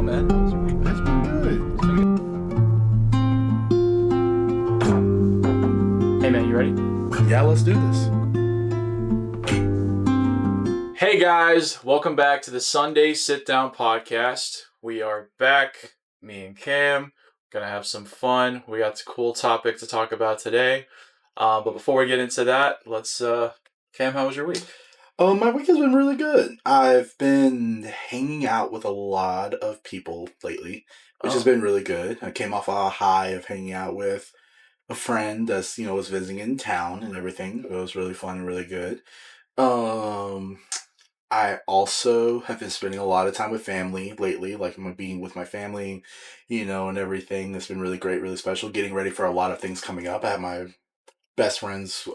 go, man? How was your week? It's been good. Hey, man, you ready? Yeah, let's do this. Hey, guys. Welcome back to the Sunday Sit Down Podcast. We are back, me and Cam. Gonna have some fun. We got a cool topic to talk about today. But before we get into that, let's... Cam, how was your week? My week has been really good. I've been hanging out with a lot of people lately, which has been really good. I came off a high of hanging out with a friend that's, was visiting in town and everything. It was really fun and really good. I also have been spending a lot of time with family lately, like I'm being with my family, and everything. It's been really great, really special. Getting ready for a lot of things coming up. I have my best friend's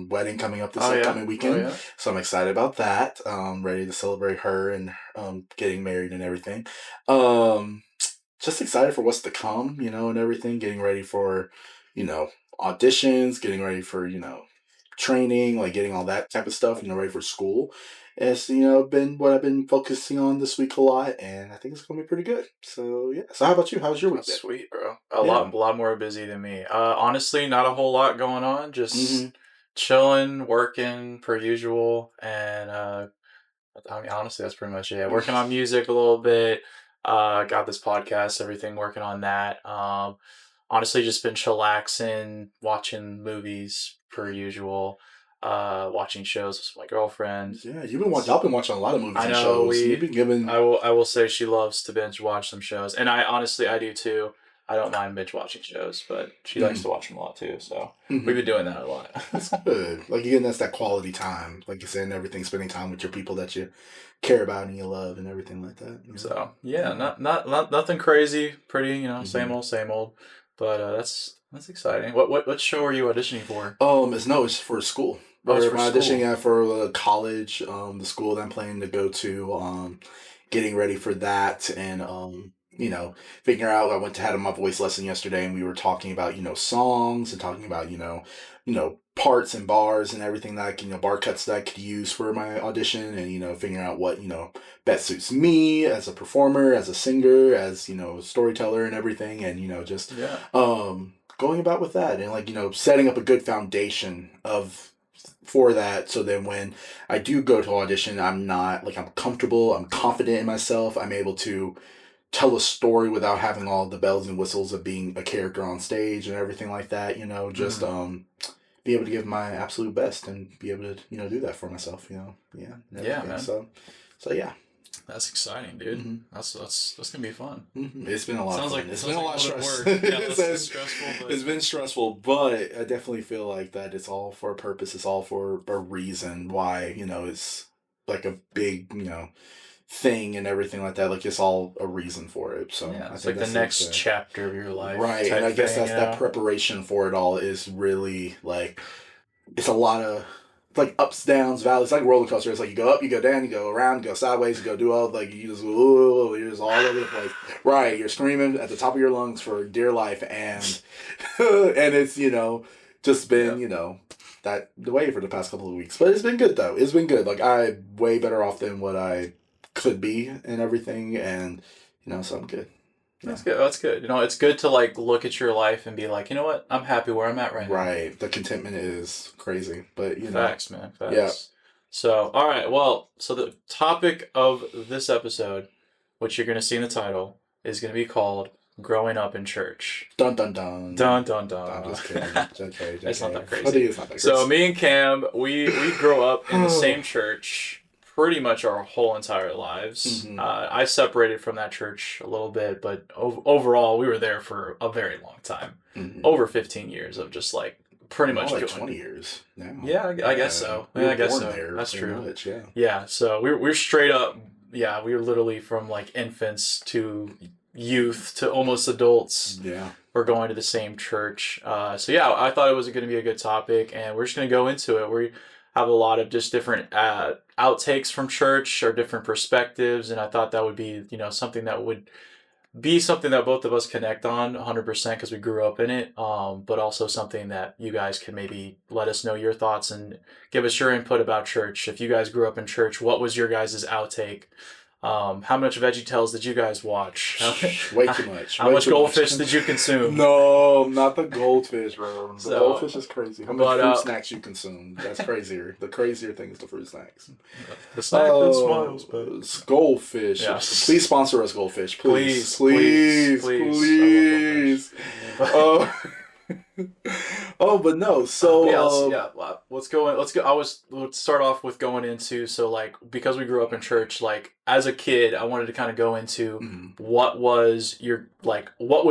wedding coming up this upcoming weekend. So I'm excited about that. Ready to celebrate her and getting married and everything. Just excited for what's to come, and everything. Getting ready for, auditions, getting ready for, training, like getting all that type of stuff, ready for school. It's, been what I've been focusing on this week a lot, and I think it's going to be pretty good. So, yeah. So how about you? How's your week? That's sweet, bro. A lot more busy than me. Honestly, not a whole lot going on. Just chilling, working per usual, and honestly, that's pretty much it. Working on music a little bit. Got this podcast, everything, working on that. Honestly, just been chillaxing, watching movies per usual. Watching shows with my girlfriend. Yeah, y'all been watching a lot of movies and shows. You've been giving... I will say she loves to binge watch some shows, and I do too. I don't mind binge watching shows, but she likes to watch them a lot too. So we've been doing that a lot. That's good. Like again, that's that quality time, like you said, and everything. Spending time with your people that you care about and you love, and everything like that. So yeah, not nothing crazy. Pretty, same old. But that's exciting. What show are you auditioning for? It's for school. I'm auditioning for college, the school that I'm planning to go to, getting ready for that, and figuring out. I had my voice lesson yesterday, and we were talking about songs and talking about parts and bars and everything that bar cuts that I could use for my audition, and figuring out what best suits me as a performer, as a singer, as a storyteller and everything, and just going about with that, and setting up a good foundation for that, so then when I do go to audition, I'm comfortable, I'm confident in myself, I'm able to tell a story without having all the bells and whistles of being a character on stage and everything like that, just be able to give my absolute best and be able to do that for myself, man. So yeah. That's exciting, dude. That's gonna be fun. It's been a lot. It's been a lot of stress. Stressful. It's been stressful, but I definitely feel like that it's all for a purpose. It's all for a reason why it's like a big thing and everything like that. Like it's all a reason for it. So yeah, it's like the next chapter of your life, right? And I guess that preparation for it all is really like it's a lot of. Like ups, downs, valleys. It's like a roller coaster. It's like you go up, you go down, you go around, you go sideways, you go do all you're just all over the place. Right, you're screaming at the top of your lungs for dear life, and and it's just been that the way for the past couple of weeks. But it's been good though. It's been good. Like I'm way better off than what I could be and everything, and so I'm good. Yeah. That's good. It's good to look at your life and be like, you know what? I'm happy where I'm at right now. Right. The contentment is crazy, but Facts, man. Facts. Yeah. So, all right. Well, so the topic of this episode, which you're going to see in the title, is going to be called "Growing Up in Church." Dun dun dun. Dun dun dun. I'm just kidding. Okay. It's not that crazy. I think it's not that crazy. So me and Cam, we grew up in the same church pretty much our whole entire lives. I separated from that church a little bit, but overall we were there for a very long time. Over 15 years of just pretty much like 20 years now. Yeah, I guess so. I guess so. There, that's true. Much, yeah, so we're straight up, we were literally from infants to youth to almost adults. Yeah. We're going to the same church. So yeah, I thought it was going to be a good topic, and we're just going to go into it. We have a lot of just different outtakes from church or different perspectives, and I thought that would be something that would be something that both of us connect on 100% because we grew up in it, but also something that you guys can maybe let us know your thoughts and give us your input about church. If you guys grew up in church, what was your guys' outtake? How much VeggieTales did you guys watch? Way too much. How much goldfish did you consume? No, not the goldfish, bro. The So, goldfish is crazy. How much fruit snacks you consume? That's crazier. The crazier thing is the fruit snacks. The snack that smiles, but goldfish. Yes. Please sponsor us, goldfish. Please. Oh, but no. So let's go. Let's start off with going into, so like, because we grew up in church, like as a kid, I wanted to kind of go into what was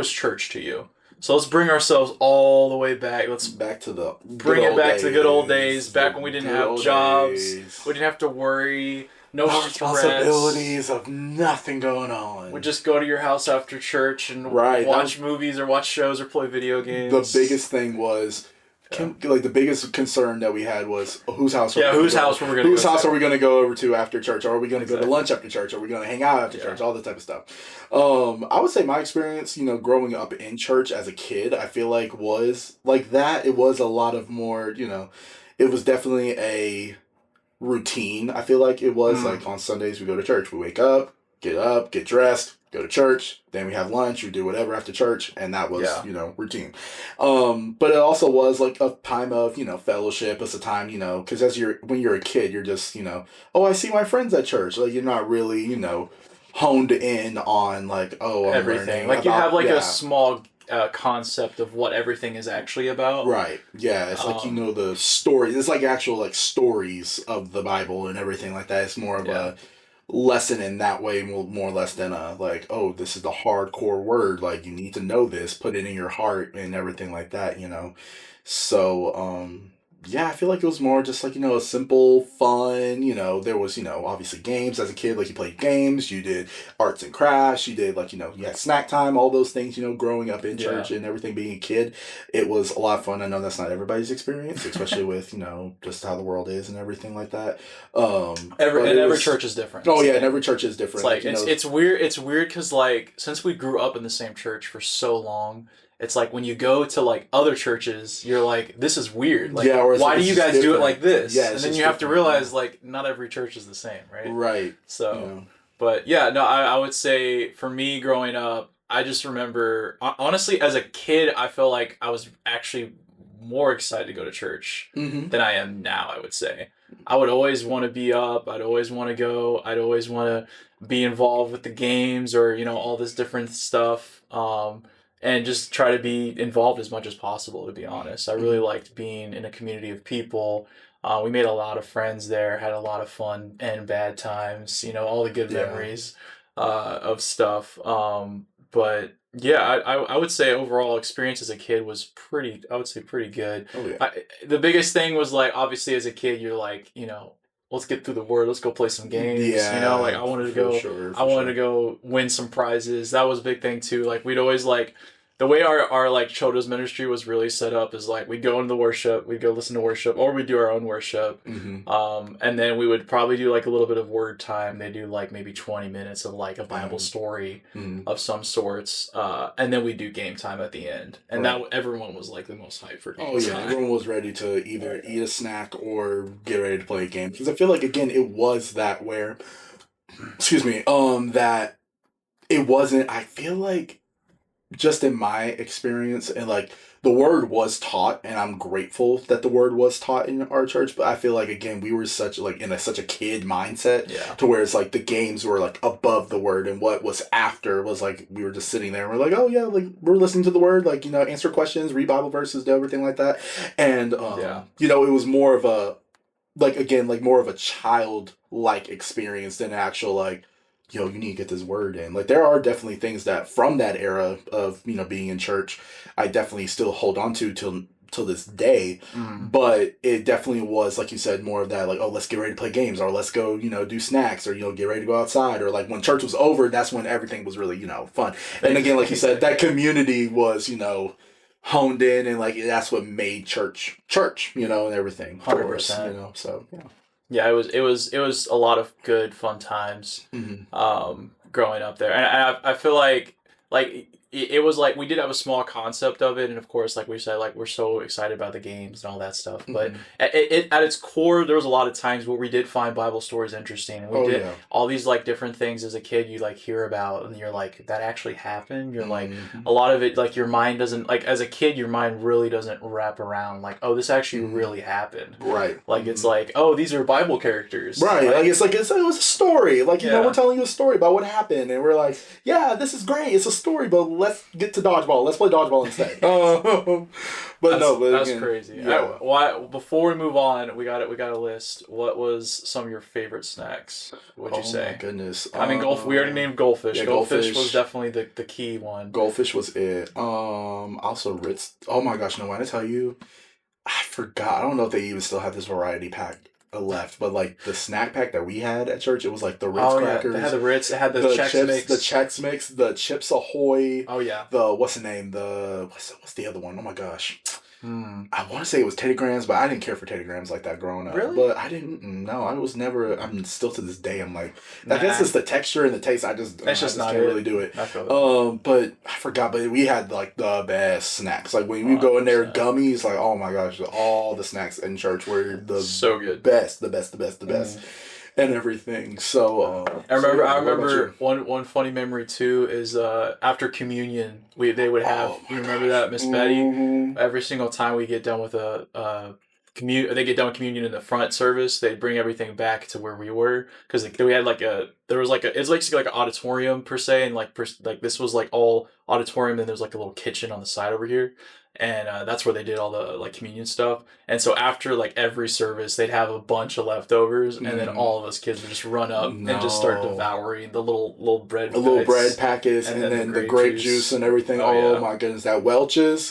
church to you. So let's bring ourselves all the way back. Let's back to the bring it back to the good old days, back when we didn't have jobs, we didn't have to worry. No responsibilities of nothing going on. We'd just go to your house after church and watch movies or watch shows or play video games. The biggest thing was, the biggest concern that we had was whose house are we going to go over to after church? Or are we going to go to lunch after church? Are we going to hang out after church? All that type of stuff. I would say my experience, growing up in church as a kid, I feel like was like that. It was a lot of more, it was definitely a routine. I feel like it was like on Sundays we go to church, we wake up, get dressed, go to church, then we have lunch, we do whatever after church, and that was routine. But it also was like a time of fellowship. It's a time because when you're a kid, you're just I see my friends at church. Like you're not really honed in on like I'm everything. Like you have like a small concept of what everything is actually about. Right. Yeah. It's like the story. It's like actual like stories of the Bible and everything like that. It's more of a lesson in that way, more or less than a like, oh, this is the hardcore word. Like you need to know this, put it in your heart and everything like that. So I feel like it was more just like, a simple, fun, there was, obviously games as a kid, like you played games, you did arts and crafts, you did like, you had snack time, all those things, growing up in church and everything, being a kid, it was a lot of fun. I know that's not everybody's experience, especially with, just how the world is and everything like that. Every church is different. Oh yeah, and every church is different. It's like, it's weird because like, since we grew up in the same church for so long, it's like when you go to like other churches, you're like, this is weird. Like, why do you guys do it like this? Yeah, and then you have to realize like not every church is the same, right? Right. So, but I would say for me growing up, I just remember, honestly, as a kid, I felt like I was actually more excited to go to church than I am now, I would say. I would always want to be up. I'd always want to go. I'd always want to be involved with the games or, all this different stuff. And just try to be involved as much as possible, to be honest. I really liked being in a community of people. We made a lot of friends there, had a lot of fun and bad times, all the good memories of stuff. But I would say overall experience as a kid was pretty good. Oh, yeah. The biggest thing was like, obviously as a kid, you're like, let's get through the word. Let's go play some games. Yeah, like I wanted to go. I wanted to go win some prizes. That was a big thing too. Like we'd always like the way our like children's ministry was really set up is like we'd go into the worship, we'd go listen to worship, or we'd do our own worship. And then we would probably do like a little bit of word time. They do like maybe 20 minutes of like a Bible story of some sorts. And then we do game time at the end. And that everyone was like the most hyped for game time. Everyone was ready to either eat a snack or get ready to play a game. Because I feel like again it was that where that it wasn't, I feel like just in my experience, and like the word was taught, and I'm grateful that the word was taught in our church, but I feel like again we were such like in such a kid mindset to where it's like the games were like above the word, and what was after was like we were just sitting there and we're like, oh yeah, like we're listening to the word, like answer questions, read Bible verses, do everything like that, and it was more of a more of a childlike experience than actual like, you need to get this word in. Like there are definitely things that from that era of being in church I definitely still hold on to till this day, but it definitely was, like you said, more of that like, oh, let's get ready to play games, or let's go do snacks, or get ready to go outside, or like when church was over, that's when everything was really fun. And again, like you said, that community was honed in, and like that's what made church and everything 100%. So it was a lot of good fun times growing up there, and I feel like it was like we did have a small concept of it, and of course, like we said, like we're so excited about the games and all that stuff. But at its core, there was a lot of times where we did find Bible stories interesting, and we did all these like different things as a kid you like hear about, and you're like, that actually happened. You're like, a lot of it, like your mind doesn't, like as a kid, your mind really doesn't wrap around like, oh, this actually really happened. Right. Like it's like, oh, these are Bible characters. Right. Like it was a story. Like you know, we're telling you a story about what happened, and we're like, yeah, this is great. It's a story, but let's get to dodgeball. Let's play dodgeball instead. That's crazy. Yeah. Before we move on, we got a list. What was some of your favorite snacks? What'd you say? Oh my goodness. I mean, we already named goldfish. Yeah, goldfish was definitely the key one. Goldfish was it. Also Ritz. Oh my gosh, no, when I tell you, I forgot. I don't know if they even still have this variety pack left, but like the snack pack that we had at church, it was like the Ritz crackers. They had the Ritz. It had the Chex chips, Mix. The Chex Mix, the Chips Ahoy. Oh yeah. The what's the name? What's the other one? Oh my gosh. I want to say it was Teddy Grahams, but I didn't care for Teddy Grahams like that growing up. Really? But I didn't. No, I was never. I'm still to this day. I'm like, I guess it's the texture and the taste. I just can't really do it. I feel it. But I forgot. But we had like the best snacks. Like when we go in there, gummies. Like oh my gosh, all the snacks in church were the so good. Best. And everything. So I remember one funny memory too is after communion they would have you remember that Miss Betty every single time we get done with they get done with communion in the front service, they bring everything back to where we were because we had it's like an auditorium per se, and like this was like all auditorium, and there's like a little kitchen on the side over here. And that's where they did all the like communion stuff. And so after like every service, they'd have a bunch of leftovers, and then all of us kids would just run up and just start devouring the little bread, bread packets, and then the grape juice and everything. Oh my goodness, that Welch's,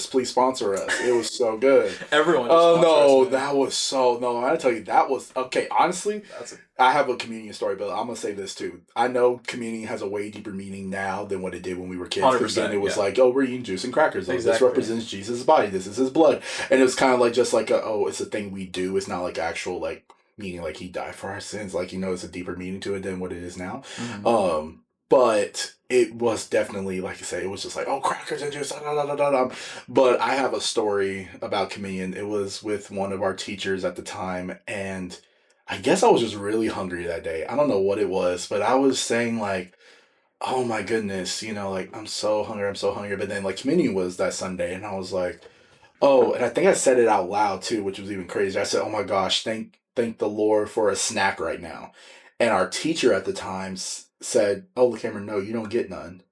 please sponsor us. It was so good. Everyone. Oh no, that was so no. I gotta tell you, that was okay. Honestly, I have a communion story, but I'm gonna say this too. I know communion has a way deeper meaning now than what it did when we were kids. Because then it was like, oh, we're eating juice and crackers. Like, this represents Jesus' body. This is his blood, and it was kind of like just like it's a thing we do. It's not like actual like meaning like he died for our sins. Like it's a deeper meaning to it than what it is now. But it was definitely, like you say, it was just like, oh, crackers and juice, But I have a story about communion. It was with one of our teachers at the time, and I guess I was just really hungry that day. I don't know what it was, but I was saying like, oh my goodness, like I'm so hungry. But then like communion was that Sunday, and I was like, oh, and I think I said it out loud too, which was even crazier. I said, oh my gosh, thank the Lord for a snack right now. And our teacher at the time said, oh, Cameron, no, you don't get none.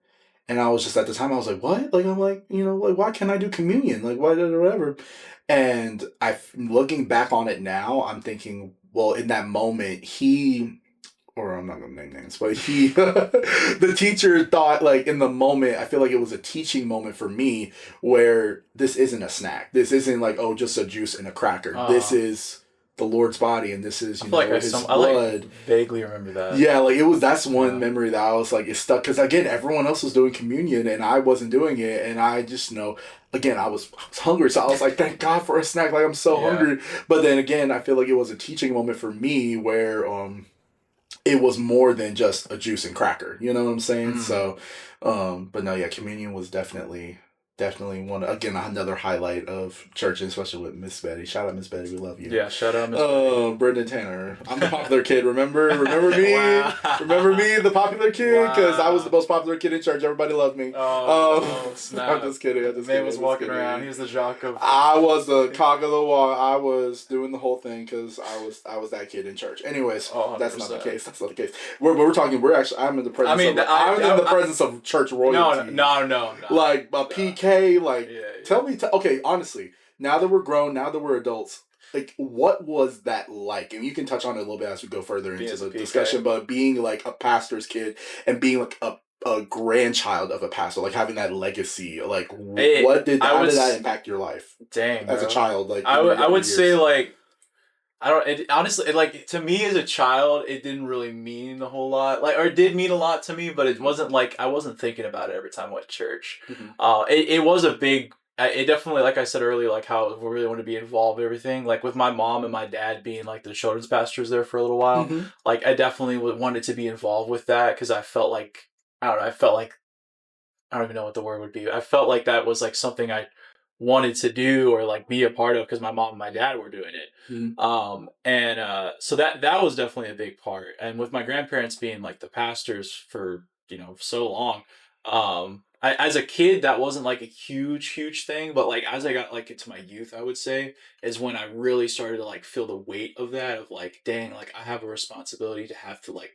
And I was just at the time, I was like, what? Like, I'm like, like, why can't I do communion? Like, why, whatever. And looking back on it now, I'm thinking, well, in that moment, I'm not going to name names, but the teacher thought, like, in the moment, I feel like it was a teaching moment for me where this isn't a snack. This isn't like, oh, just a juice and a cracker. This is the Lord's body, and this is, his blood. I like vaguely remember that. Yeah, like, that's one memory that I was like, it stuck, because, again, everyone else was doing communion, and I wasn't doing it, and I just again, I was hungry, so I was like, thank God for a snack, like, I'm so hungry. But then, again, I feel like it was a teaching moment for me where, it was more than just a juice and cracker. You know what I'm saying? So, but no, yeah, communion was definitely one, again, another highlight of church, especially with Miss Betty. Shout out Miss Betty, we love you. Yeah, shout out Miss Betty. Brendan Tanner. I'm the popular kid, remember me? Wow. Remember me, the popular kid? Because I was the most popular kid in church. Everybody loved me. Snap. I'm just kidding. Man was walking around. He was the jock of... I was the cock of the walk. I was doing the whole thing because I was that kid in church. Anyways, that's not the case. I'm in the presence of church royalty. No. Like a PK. Tell me, okay, honestly, now that we're grown, now that we're adults, like, what was that like? And you can touch on it a little bit as we go further into the discussion, but being like a pastor's kid and being like a grandchild of a pastor, like having that legacy, like, how did that impact your life? Dang, as a child, like, I would say, like, honestly, like, to me as a child, it didn't really mean a whole lot. Like, or it did mean a lot to me, but it wasn't like, I wasn't thinking about it every time I went to church. It was a big, it definitely, like I said earlier, like how we really want to be involved in everything. Like with my mom and my dad being like the children's pastors there for a little while, like I definitely wanted to be involved with that because I felt like, I don't know, I don't even know what the word would be. I felt like that was like something I wanted to do or like be a part of because my mom and my dad were doing it. So that was definitely a big part. And with my grandparents being like the pastors for, so long, as a kid, that wasn't like a huge thing, but like as I got like into my youth, I would say is when I really started to like feel the weight of that of like, dang, like I have a responsibility to have to like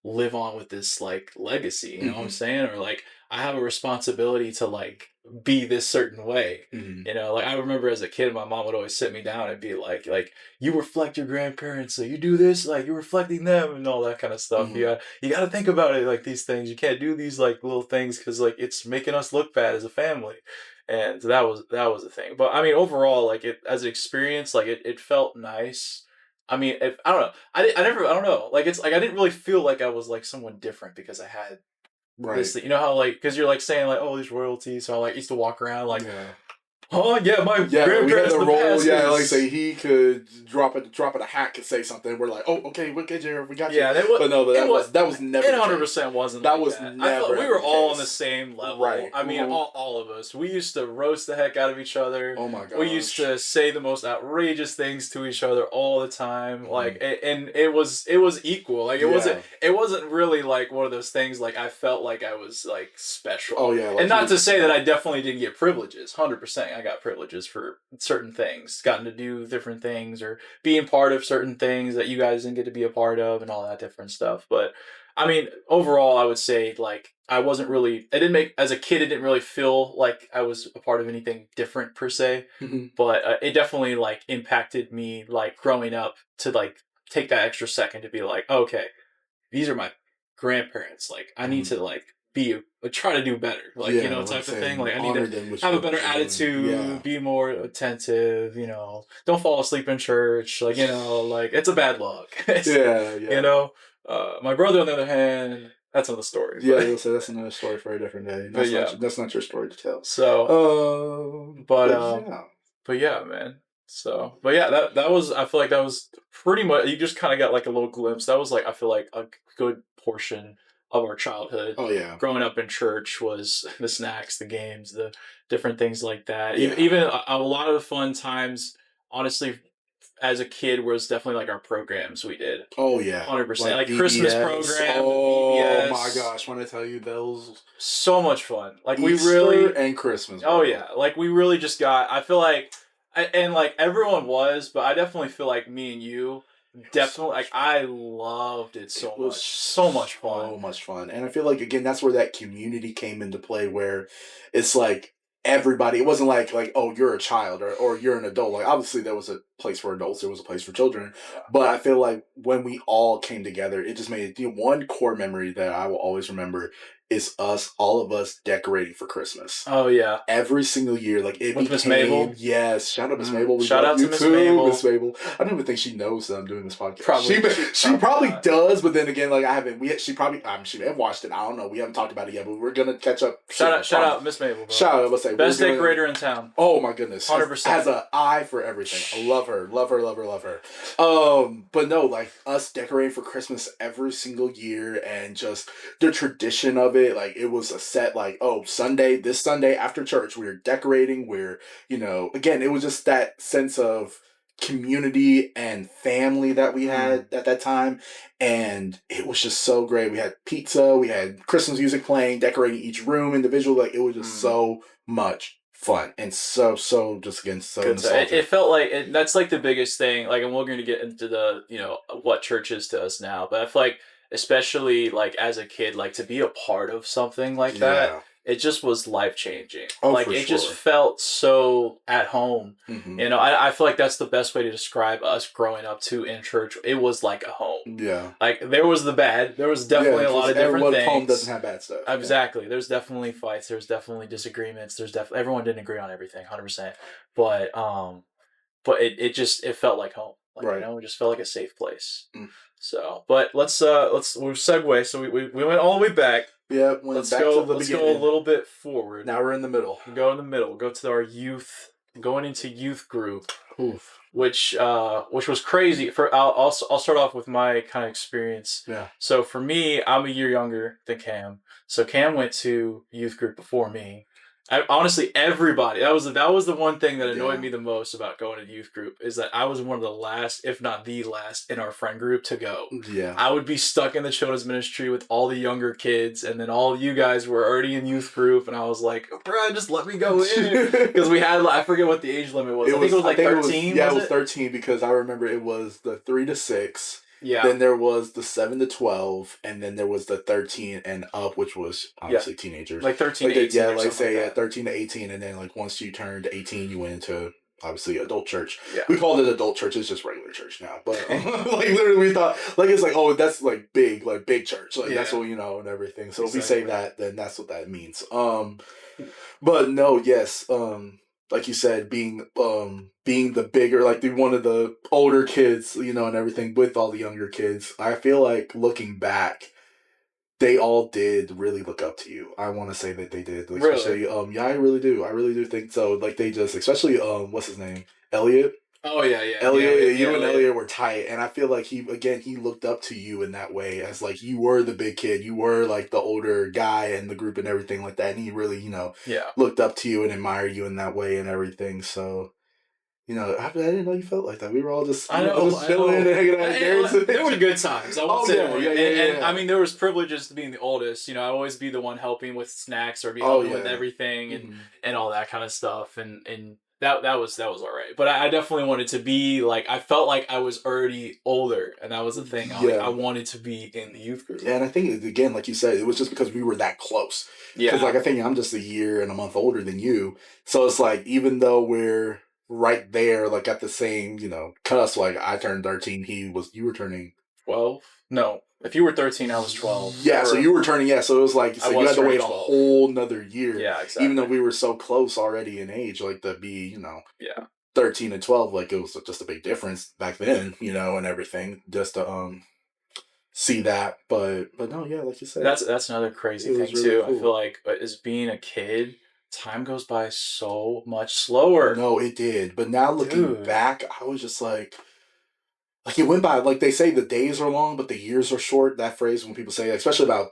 live on with this like legacy, you know what I'm saying? Or like I have a responsibility to like be this certain way. Like I remember as a kid my mom would always sit me down and be like you reflect your grandparents, so you do this, like you're reflecting them and all that kind of stuff. You got to think about it like these things. You can't do these like little things cuz like it's making us look bad as a family. And that was the thing. But I mean overall like it as an experience like it felt nice. I mean, if I don't know, I never, I don't know. Like it's like I didn't really feel like I was like someone different because I had this. You know how like because you're like saying like oh these royalties. So I like used to walk around like oh yeah, my grandparents. We had the role. Pastors. Yeah, like say he could drop it a hat, could say something. We're like, oh okay, we'll get you. We got you. Yeah, but no, but that was never. It 100% wasn't. That like was that. never. I thought we were all on the same level. Right. I mean, all of us. We used to roast the heck out of each other. Oh my god. We used to say the most outrageous things to each other all the time. Like, and it was equal. Like, it wasn't really like one of those things. Like, I felt like I was like special. Oh yeah. Like and not to say that I definitely didn't get privileges. 100%, I got privileges for certain things, gotten to do different things or being part of certain things that you guys didn't get to be a part of and all that different stuff. But I mean, overall, I would say like I wasn't really, as a kid, it didn't really feel like I was a part of anything different per se, but it definitely like impacted me like growing up to like take that extra second to be like, okay, these are my grandparents. Like I need to like try to do better, like type of thing. Like I need to have a better attitude, be more attentive. Don't fall asleep in church. Like like it's a bad look. My brother on the other hand, that's another story. Yeah, so that's another story for a different day. That's not your story to tell. So, but yeah, man. So, but yeah, that was. I feel like that was pretty much. You just kind of got like a little glimpse. That was like I feel like a good portion of our childhood. Oh yeah. Growing up in church was the snacks, the games, the different things like that. Yeah. Even a lot of the fun times, honestly, as a kid was definitely like our programs we did. Oh yeah. 100%. Like Christmas program. Oh my gosh, when I tell you those so much fun. Like Easter we really and Christmas. Bro. Oh yeah. Like we really just got I feel like and like everyone was, but I definitely feel like me and you definitely like I loved it so much. So much fun. So much fun. And I feel like again that's where that community came into play where it's like everybody, it wasn't like oh you're a child or you're an adult. Like obviously there was a place for adults, there was a place for children, but I feel like when we all came together it just made one core memory that I will always remember is all of us decorating for Christmas. Oh yeah. Every single year. Like it with Miss Mabel. Yes. Shout out Miss Mabel. Shout out to Miss Mabel. Miss Mabel. I don't even think she knows that I'm doing this podcast. Probably. She probably does, but then again, like I haven't she may have watched it. I don't know. We haven't talked about it yet, but we're gonna catch up. Shout out Miss Mabel, bro. Shout out, let's say. Best decorator in town. Oh my goodness. 100%. Has an eye for everything. I love her. Love her. But no, like us decorating for Christmas every single year and just the tradition of it, like it was a set like, this Sunday after church, we're decorating, again, it was just that sense of community and family that we had at that time. And it was just so great. We had pizza, we had Christmas music playing, decorating each room individually. Like it was just so much fun and so just again so it felt like that's like the biggest thing, like, and we're going to get into the what church is to us now, but I feel like especially like as a kid, like to be a part of something like that, it just was life-changing. Like it just felt so at home. I feel like that's the best way to describe us growing up too in church. It was like a home. Like there was the bad, there was definitely a lot of different things. Home doesn't have bad stuff. Exactly. There's definitely fights, there's definitely disagreements, everyone didn't agree on everything 100%, but it felt like home. Like, it just felt like a safe place. So, but let's we'll segue. So we went all the way back. Yeah, let's go a little bit forward. Now we're in the middle. We'll go in the middle. We'll go to our youth, going into youth group. Oof. which was crazy. I'll start off with my kind of experience. Yeah. So for me, I'm a year younger than Cam. So Cam went to youth group before me. Honestly, everybody. That was the one thing that annoyed me the most about going to youth group is that I was one of the last, if not the last, in our friend group to go. Yeah. I would be stuck in the children's ministry with all the younger kids, and then all of you guys were already in youth group, and I was like, bro, just let me go in. Because we had, I forget what the age limit was. I think it was like 13. Yeah, it was 13 because I remember it was the 3 to 6. Yeah. Then there was the 7 to 12, and then there was the 13 and up, which was obviously teenagers. Like 13 to 18. Yeah, like say 13 to 18, and then like once you turned 18, you went into obviously adult church. Yeah. We called it adult church. It's just regular church now. But like literally we thought like it's like, oh, that's like big church. Like that's what you know and everything. So if we say that, then that's what that means. But no, yes, like you said, being the bigger, like one of the older kids, you know, and everything with all the younger kids, I feel like looking back, they all did really look up to you. I want to say that they did. Like, really? Especially, yeah, I really do. I really do think so. Like they just, especially, what's his name? Elliot. Oh yeah. Elliot, you and Elliot were tight, and I feel like he looked up to you in that way as like you were the big kid, you were like the older guy in the group and everything like that, and he really, you know, looked up to you and admired you in that way and everything. So, you know, I didn't know you felt like that. We were all just, just chilling and hanging out. There were good times. I won't say and I mean, there was privileges to being the oldest. You know, I'd always be the one helping with snacks or be helping with everything and all that kind of stuff and. That was all right, but I definitely wanted to be like, I felt like I was already older, and that was the thing. I wanted to be in the youth group. Yeah, and I think again, like you said, it was just because we were that close. Yeah, because like I think I'm just a year and a month older than you, so it's like even though we're right there, like at the same, you know, cusp. Like I turned 13, you were turning 12. No. If you were 13, I was 12. Yeah, so you were turning, so it was like, so you had to wait 12. A whole nother year. Yeah, exactly. Even though we were so close already in age, like to be, you know, 13 and 12, like it was just a big difference back then, you know, and everything, just to see that. But no, yeah, like you said. That's another crazy thing, really too. Cool. I feel like as being a kid, time goes by so much slower. No, it did. But now looking back, I was just like it went by, like they say the days are long, but the years are short. That phrase when people say, especially about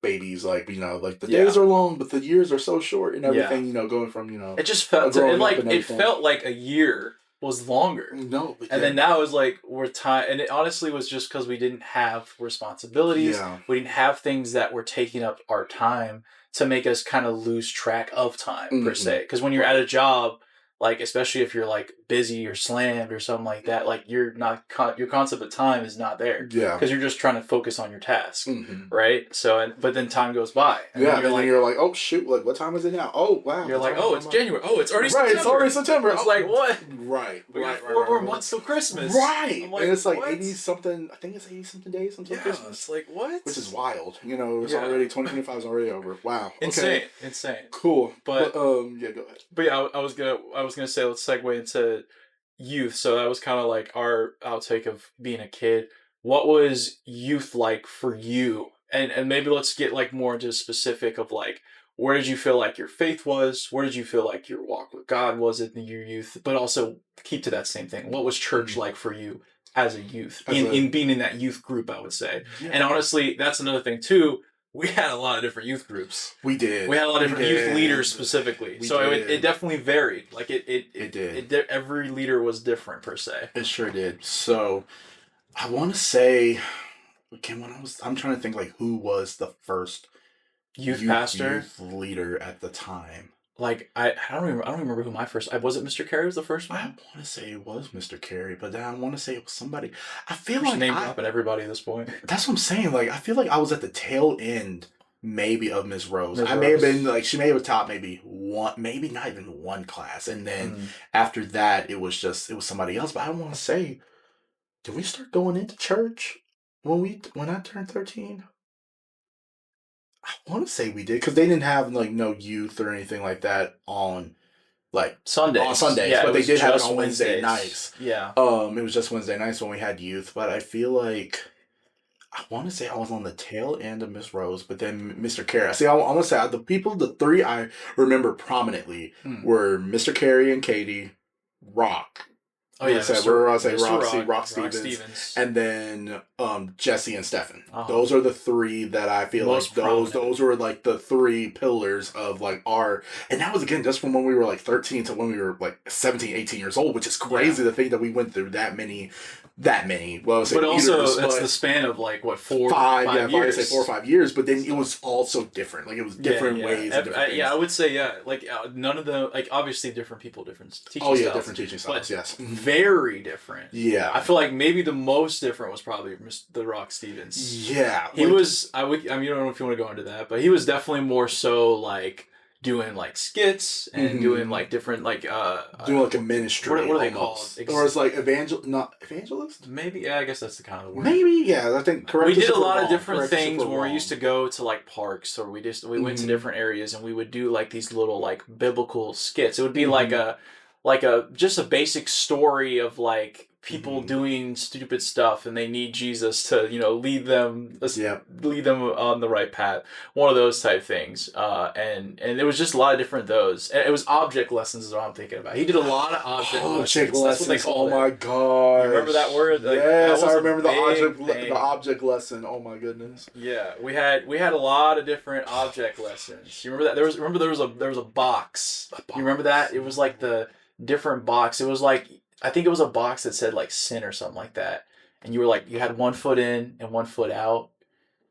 babies, like, you know, like the days are long, but the years are so short and everything, you know, going from, you know. It just felt, it felt like a year was longer. No. But then now it's like we're time, and it honestly was just because we didn't have responsibilities. Yeah. We didn't have things that were taking up our time to make us kind of lose track of time, per se. Because when you're at a job, like, especially if you're like busy or slammed or something like that, like your concept of time is not there. Yeah. Because you're just trying to focus on your task, right? So, but then time goes by. And then you're like, oh shoot, like what time is it now? Oh wow. You're like, oh, it's January. Oh, it's already September. Right, it's already September. It's like what? Right. We got 4 more months till Christmas. Right. I'm like, and it's like 80-something. I think it's 80-something days until Christmas. It's like what? Which is wild. You know, it's already 2025 is already over. Wow. Insane. Cool. But yeah, go ahead. But yeah, I was gonna say, let's segue into youth. So that was kind of like our outtake of being a kid. What was youth like for you? And maybe let's get like more into specific of like, where did you feel like your faith was? Where did you feel like your walk with God was in your youth? But also keep to that same thing. What was church like for you as a youth? In being in that youth group, I would say. Yeah. And honestly, that's another thing too. We had a lot of different youth groups. We did. We had a lot of different youth leaders specifically. It definitely varied. Like it did. Every leader was different per se. It sure did. So I want to say, again, I'm trying to think like who was the first youth pastor, youth leader at the time. Like I don't remember who my first. Was it Mr. Carey was the first one? I want to say it was Mr. Carey, but then I want to say it was somebody. I feel like name dropping everybody at this point. That's what I'm saying. Like I feel like I was at the tail end, maybe of Ms. Rose. May have been like she may have taught maybe not even one class, and then after that it was somebody else. But I want to say, did we start going into church when I turned 13? I want to say we did because they didn't have like no youth or anything like that on like Sundays. On Sundays, yeah, but they did have it on Wednesday nights. Yeah. It was just Wednesday nights when we had youth, but I feel like I want to say I was on the tail end of Miss Rose, but then Mr. Carey. See, I want to say the three I remember prominently were Mr. Carey and Katie, Rock, Oh yeah, We're gonna say Mr. Rock Stevens, and then Jesse and Stephen. Those are the three that I feel most like those were like the three pillars of like our, and that was again just from when we were like 13 to when we were like 17, 18 years old, which is crazy to think that we went through that many. Well, but also that's the span of like what 5 years. I would say 4 or 5 years. But then it was also different. Like it was different ways. And different things. I would say like none of the like obviously different people, different teaching styles. Different teaching styles. Yes, very different. Yeah, I feel like maybe the most different was probably the Rock Stevens. Yeah, he was. I mean, I don't know if you want to go into that, but he was definitely more so like doing like skits and doing like different like doing like a ministry. What are they called? Or it's like not evangelist? Maybe I guess that's the kind of word. Maybe I think correct. We did a lot of different things when we used to go to like parks or we went to different areas and we would do like these little like biblical skits. It would be like a just a basic story of like people doing stupid stuff and they need Jesus to lead them on the right path, one of those type things, and there was just a lot of different those, and it was object lessons is what I'm thinking about. He did a lot of object lessons. That's what they call my god, remember that word? Like, yes, I remember the object lesson. Oh my goodness. Yeah, we had a lot of different object lessons. You remember that? There was a box. You remember that? It was like the different box. It was like, I think it was a box that said like sin or something like that. And you were like, you had 1 foot in and 1 foot out.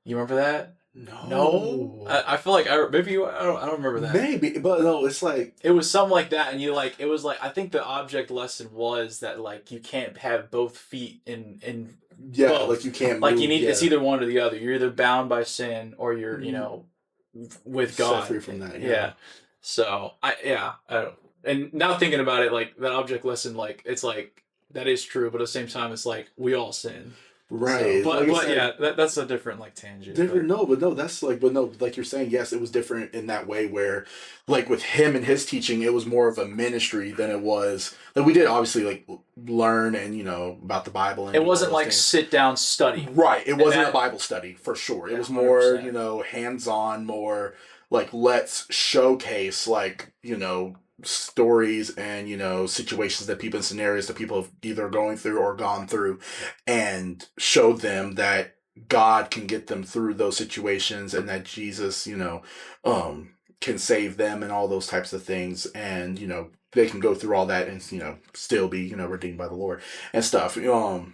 You remember that? No. I feel like I don't remember that. Maybe, but no, it's like it was something like that, and it was like I think the object lesson was that like you can't have both feet in both. Like you can't like move, you need it's either one or the other. You're either bound by sin or you're with God. Set free from that. Yeah. So I don't. And now thinking about it, like that object lesson, like it's like that is true, but at the same time, it's like we all sin, right? So, but that's a different like tangent. Like you're saying, yes, it was different in that way where, like with him and his teaching, it was more of a ministry than it was. Like we did obviously like learn and about the Bible. And it wasn't like sit down study, right? It wasn't a Bible study for sure. It was more 100%. Hands on, more like let's showcase like stories and situations that people and scenarios that people have either going through or gone through, and show them that God can get them through those situations and that Jesus can save them and all those types of things, and they can go through all that and still be redeemed by the Lord and stuff. And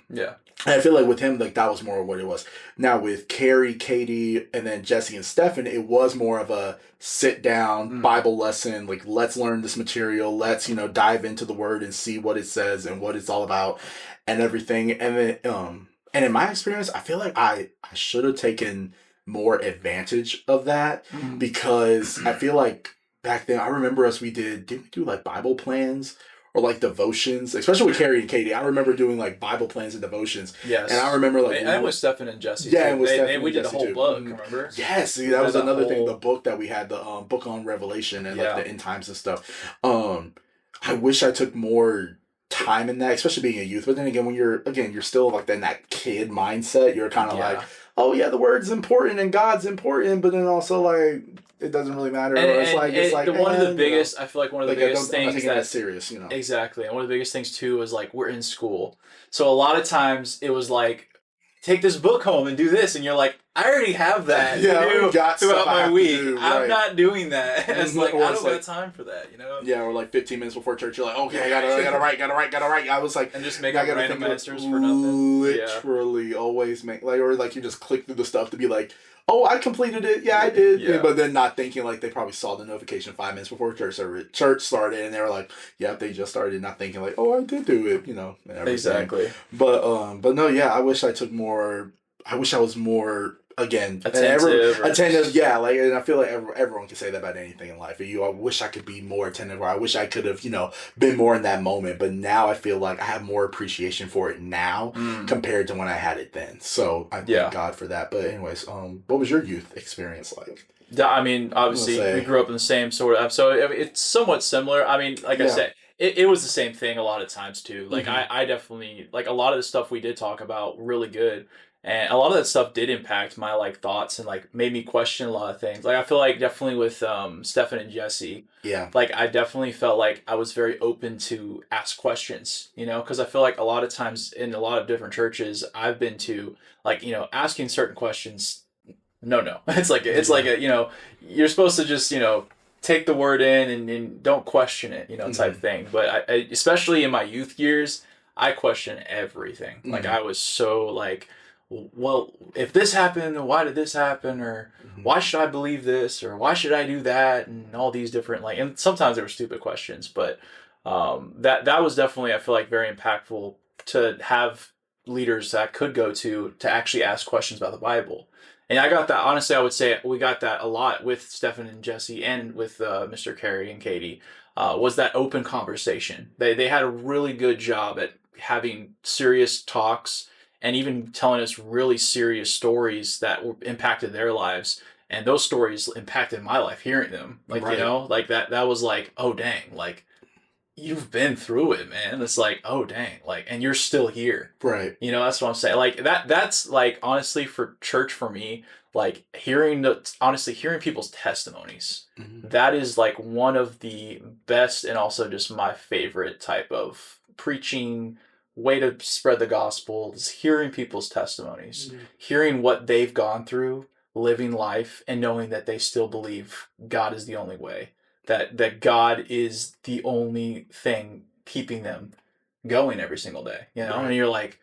I feel like with him, like that was more of what it was. Now with Carrie, Katie, and then Jesse and Stephen, it was more of a sit down Bible lesson. Like, let's learn this material. Let's, dive into the word and see what it says and what it's all about and everything. And then, and in my experience, I feel like I should have taken more advantage of that because I feel like back then, I remember didn't we do like Bible plans? Or like devotions, especially with Carrie and Katie. I remember doing like Bible plans and devotions. Yes. And I remember like... And with Stephen and Jesse. Yeah, and with Stephen we did a whole book, remember? Yes, see, that was another thing. The book that we had, the book on Revelation and like the end times and stuff. I wish I took more time in that, especially being a youth. But then again, when you're still like in that kid mindset, you're kind of like, oh yeah, the word's important and God's important, but then also like... It doesn't really matter. One of the biggest, I feel like one of the biggest things that's serious, Exactly. And one of the biggest things too is like we're in school. So a lot of times it was like, take this book home and do this, and you're like, I already have that throughout my week. I'm not doing that. It's like I don't got time for that, Yeah, or like 15 minutes before church, you're like, okay, I gotta write. I was like, and just make up random answers for nothing. Literally, always make or like you just click through the stuff to be like, oh, I completed it. Yeah, I did. Yeah. But then not thinking like they probably saw the notification 5 minutes before church started, and they were like, yeah, they just started. Not thinking like, oh, I did do it. And exactly. But no, yeah, I wish I took more. I wish I was more. Again, attentive. Yeah, like, and I feel like everyone can say that about anything in life. I wish I could be more attentive, or I wish I could have, been more in that moment. But now I feel like I have more appreciation for it now compared to when I had it then. So I thank God for that. But anyways, what was your youth experience like? I mean, obviously we grew up in the same sort of, so it's somewhat similar. I mean, like I said, it was the same thing a lot of times too. Like I definitely, like a lot of the stuff we did talk about really good. And a lot of that stuff did impact my like thoughts and like made me question a lot of things. Like I feel like definitely with Stefan and Jesse, Yeah. like I definitely felt like I was very open to ask questions, you know, because I feel like a lot of times in a lot of different churches I've been to, like, you know, asking certain questions, no. It's like a, you know, you're supposed to just, you know, take the word in and don't question it, you know, type thing. But I especially in my youth years, I question everything. Like I was so like, well, if this happened, why did this happen? Or why should I believe this? Or why should I do that? And all these different like, and sometimes they were stupid questions, but that was definitely, I feel like, very impactful to have leaders that I could go to actually ask questions about the Bible. And I got that, honestly, I would say we got that a lot with Stefan and Jesse and with Mr. Carey and Katie, was that open conversation. They had a really good job at having serious talks and even telling us really serious stories that impacted their lives. And those stories impacted my life hearing them. Like, you know, like that was like, oh, dang, like, you've been through it, man. It's like, oh dang, like, and you're still here. Right. You know, that's what I'm saying. Like that's like, honestly, for church, for me, like honestly hearing people's testimonies, that is like one of the best and also just my favorite type of preaching way to spread the gospel is hearing people's testimonies, hearing what they've gone through, living life, and knowing that they still believe God is the only way, that God is the only thing keeping them going every single day, you know. And you're like,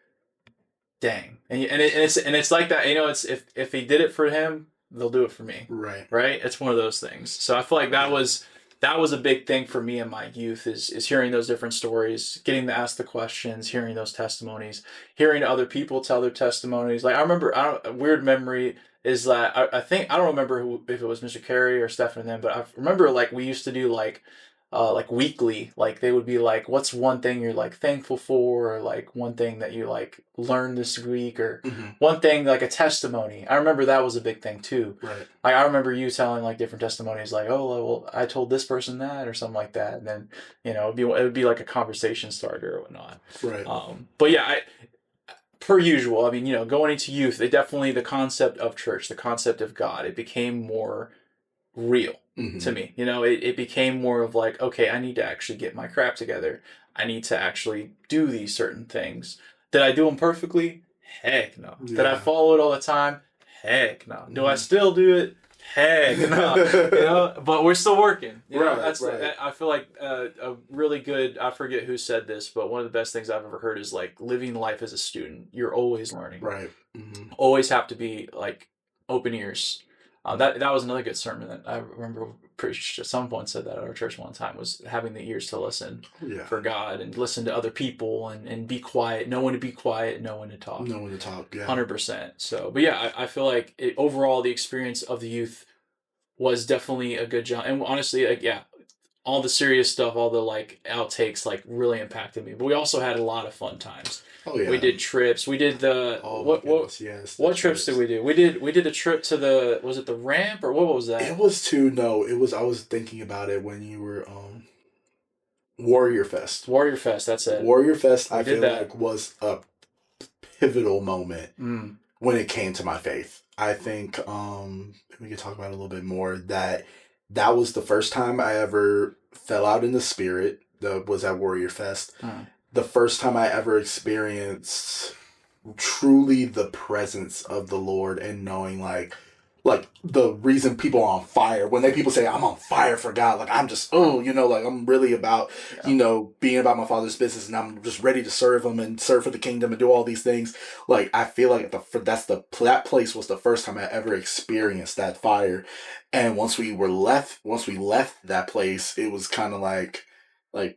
dang, and it's like that, you know. It's if he did it for him, they'll do it for me, right? It's one of those things. So I feel like that was a big thing for me in my youth, is hearing those different stories, getting to ask the questions, hearing those testimonies, hearing other people tell their testimonies. Like I remember, a weird memory is that I think, I don't remember if it was Mr. Carey or Stefan and them, but I remember like we used to do like weekly, like they would be like, what's one thing you're like thankful for, or like one thing that you like learned this week, or one thing, like a testimony. I remember that was a big thing too. Like I remember you telling like different testimonies, like, oh well, I told this person that or something like that, and then, you know, it would be like a conversation starter or whatnot. But yeah, per usual, I mean, you know, going into youth, the concept of church, the concept of God, it became more real to me. You know, it became more of like, okay, I need to actually get my crap together. I need to actually do these certain things. Did I do them perfectly? Heck no. Did I follow it all the time? Heck no. Do I still do it? Heck no. You know, but we're still working. You know, I feel like a really good, I forget who said this, but one of the best things I've ever heard is like, living life as a student. You're always learning. Always have to be like open ears. That was another good sermon that I remember preached at some point, said that at our church one time, was having the ears to listen for God and listen to other people and be quiet, know when to be quiet, know when to talk. 100%. So, but yeah, I feel like overall the experience of the youth was definitely a good job. And honestly, like, yeah, all the serious stuff, all the like outtakes, like really impacted me. But we also had a lot of fun times. We did trips. We did the what trips did we do? We did a trip to was it the ramp, or what was that? It was I was thinking about it when you were Warrior Fest. Warrior Fest, that's it. Warrior Fest, I feel like was a pivotal moment when it came to my faith. I think we could talk about it a little bit more, that was the first time I ever fell out in the spirit. That was at Warrior Fest. The first time I ever experienced truly the presence of the Lord, and knowing like the reason people are on fire, when people say I'm on fire for God, like I'm just, you know, like I'm really about, you know, being about my Father's business, and I'm just ready to serve him and serve for the kingdom and do all these things. Like I feel like that place was the first time I ever experienced that fire. And once we left that place, it was kind of like,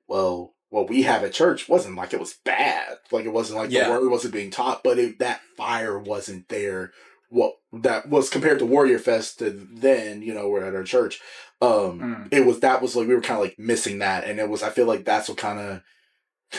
well, what we have at church wasn't like it was bad. Like it wasn't like the word wasn't being taught, but that fire wasn't there. What that was compared to Warrior Fest to then, you know, we're at our church. That was like we were kind of like missing that, and I feel like that's what kind of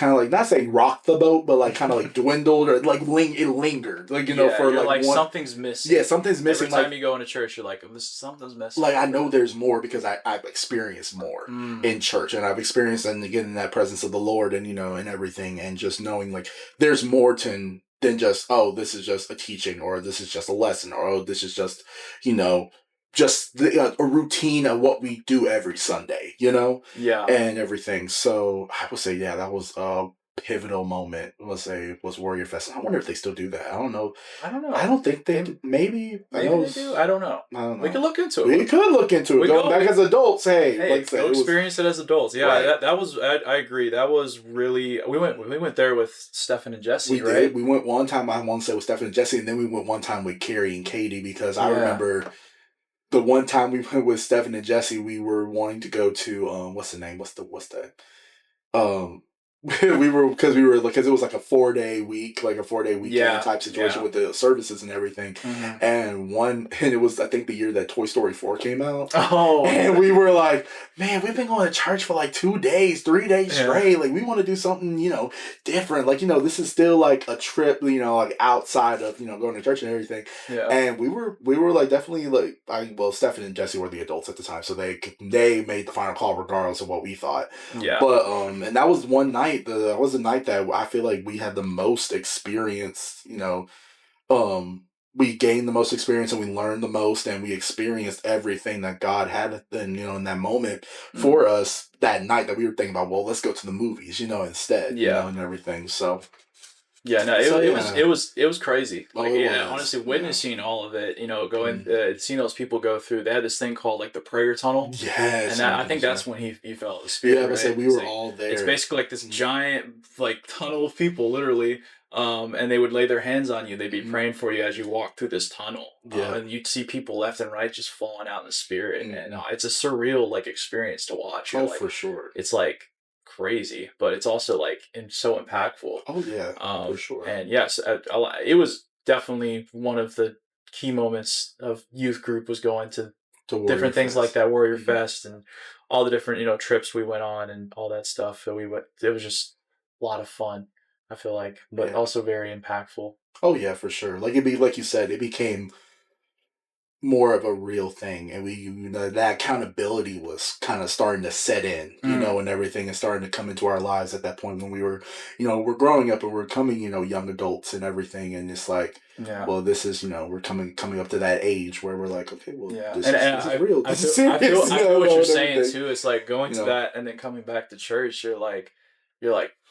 like, not saying rocked the boat, but like kind of like dwindled, or like it lingered, like, you know, for like something's missing. Yeah, something's missing. Every time you go into church, you're like, something's missing. Like I know there's more, because I've experienced more in church, and I've experienced, and again, that presence of the Lord, and you know, and everything, and just knowing like there's more to than just, oh, this is just a teaching, or this is just a lesson, or oh, this is just, you know, just a routine of what we do every Sunday, you know, Yeah. and everything. So I would say, yeah, that was a pivotal moment. Let's say was Warrior Fest. I wonder if they still do that. I don't know. I don't know. I don't think they do. Maybe they do. I don't know. We can look into it. We could look into it. Going back as adults, hey, go experience it as adults. Yeah, right. that was. I agree. That was really. We went there with Stefan and Jesse. We did. We went one time. I want to say with Stefan and Jesse, and then we went one time with Carrie and Katie, because I remember the one time we went with Stefan and Jesse, we were wanting to go to what's the name? What's that? Because it was like a 4-day week, like a 4-day weekend type situation with the services and everything. And it was, I think, the year that Toy Story 4 came out. Oh, and we were like, man, we've been going to church for like 2 days, 3 days straight. Like, we want to do something, different. Like, this is still like a trip, like outside of, going to church and everything. Yeah. And we were like definitely like, Stefan and Jesse were the adults at the time, so they made the final call regardless of what we thought. Yeah. But and that was one night. That was the night that I feel like we had the most experience. We gained the most experience, and we learned the most, and we experienced everything that God had in that moment for us that night, that we were thinking about, well, let's go to the movies, instead, and everything. So. Yeah, no, it was crazy. Like, honestly, witnessing all of it, going, seeing those people go through. They had this thing called like the prayer tunnel. Yes, and I think that's when he felt the Spirit. Yeah, but right? We were all there. It's basically like this giant like tunnel of people, literally. And they would lay their hands on you. They'd be praying for you as you walk through this tunnel. Yeah, and you'd see people left and right just falling out in the Spirit, and it's a surreal like experience to watch. For sure. It's like crazy, but it's also like so impactful. Oh yeah, for sure. And yes, it was definitely one of the key moments of youth group, was going to different things like that Warrior Fest and all the different trips we went on and all that stuff that we went. It was just a lot of fun, I feel like, but also very impactful. Oh yeah, for sure. Like like you said, it became more of a real thing, and that accountability was kind of starting to set in, and everything is starting to come into our lives at that point when we were, we're growing up and we're coming, young adults and everything, and it's like, well, this is, we're coming up to that age where we're like, okay, well, this is real. This is serious. I feel what you're saying too. It's like going to that and then coming back to church. You're like,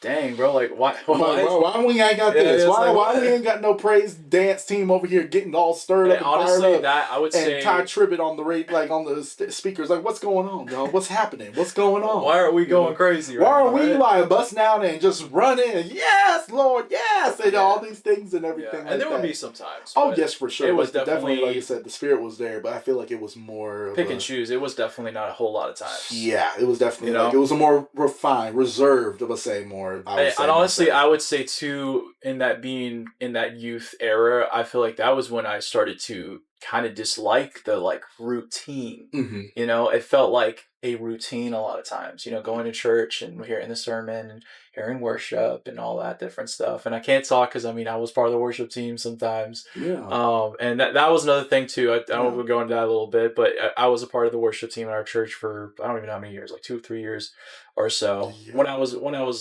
dang, bro, like, why we ain't got this? Why we ain't got no praise dance team over here getting all stirred up and honestly, fired up? That I would say, and Ty Tribbett on the on the speakers, like, what's going on, dog? What's happening? What's going on? Why are we going crazy? Why are we like busting out and just running? Yes, Lord, yes, and all these things and everything. Yeah. And there would be sometimes. Oh yes, for sure. It was definitely, like you said, the Spirit was there, but I feel like it was more pick and choose. It was definitely not a whole lot of times. Yeah, it was definitely like, it was a more refined, reserved, I would say more. And honestly, I would say too, being in that youth era, I feel like that was when I started to kind of dislike the like routine. It felt like a routine a lot of times, going to church and hearing the sermon and hearing worship and all that different stuff. And I can't talk because I was part of the worship team sometimes. Yeah. And that was another thing too. I don't want to go into that a little bit, but I was a part of the worship team in our church for, I don't even know how many years, like 2 or 3 years or so. Yeah. When I was,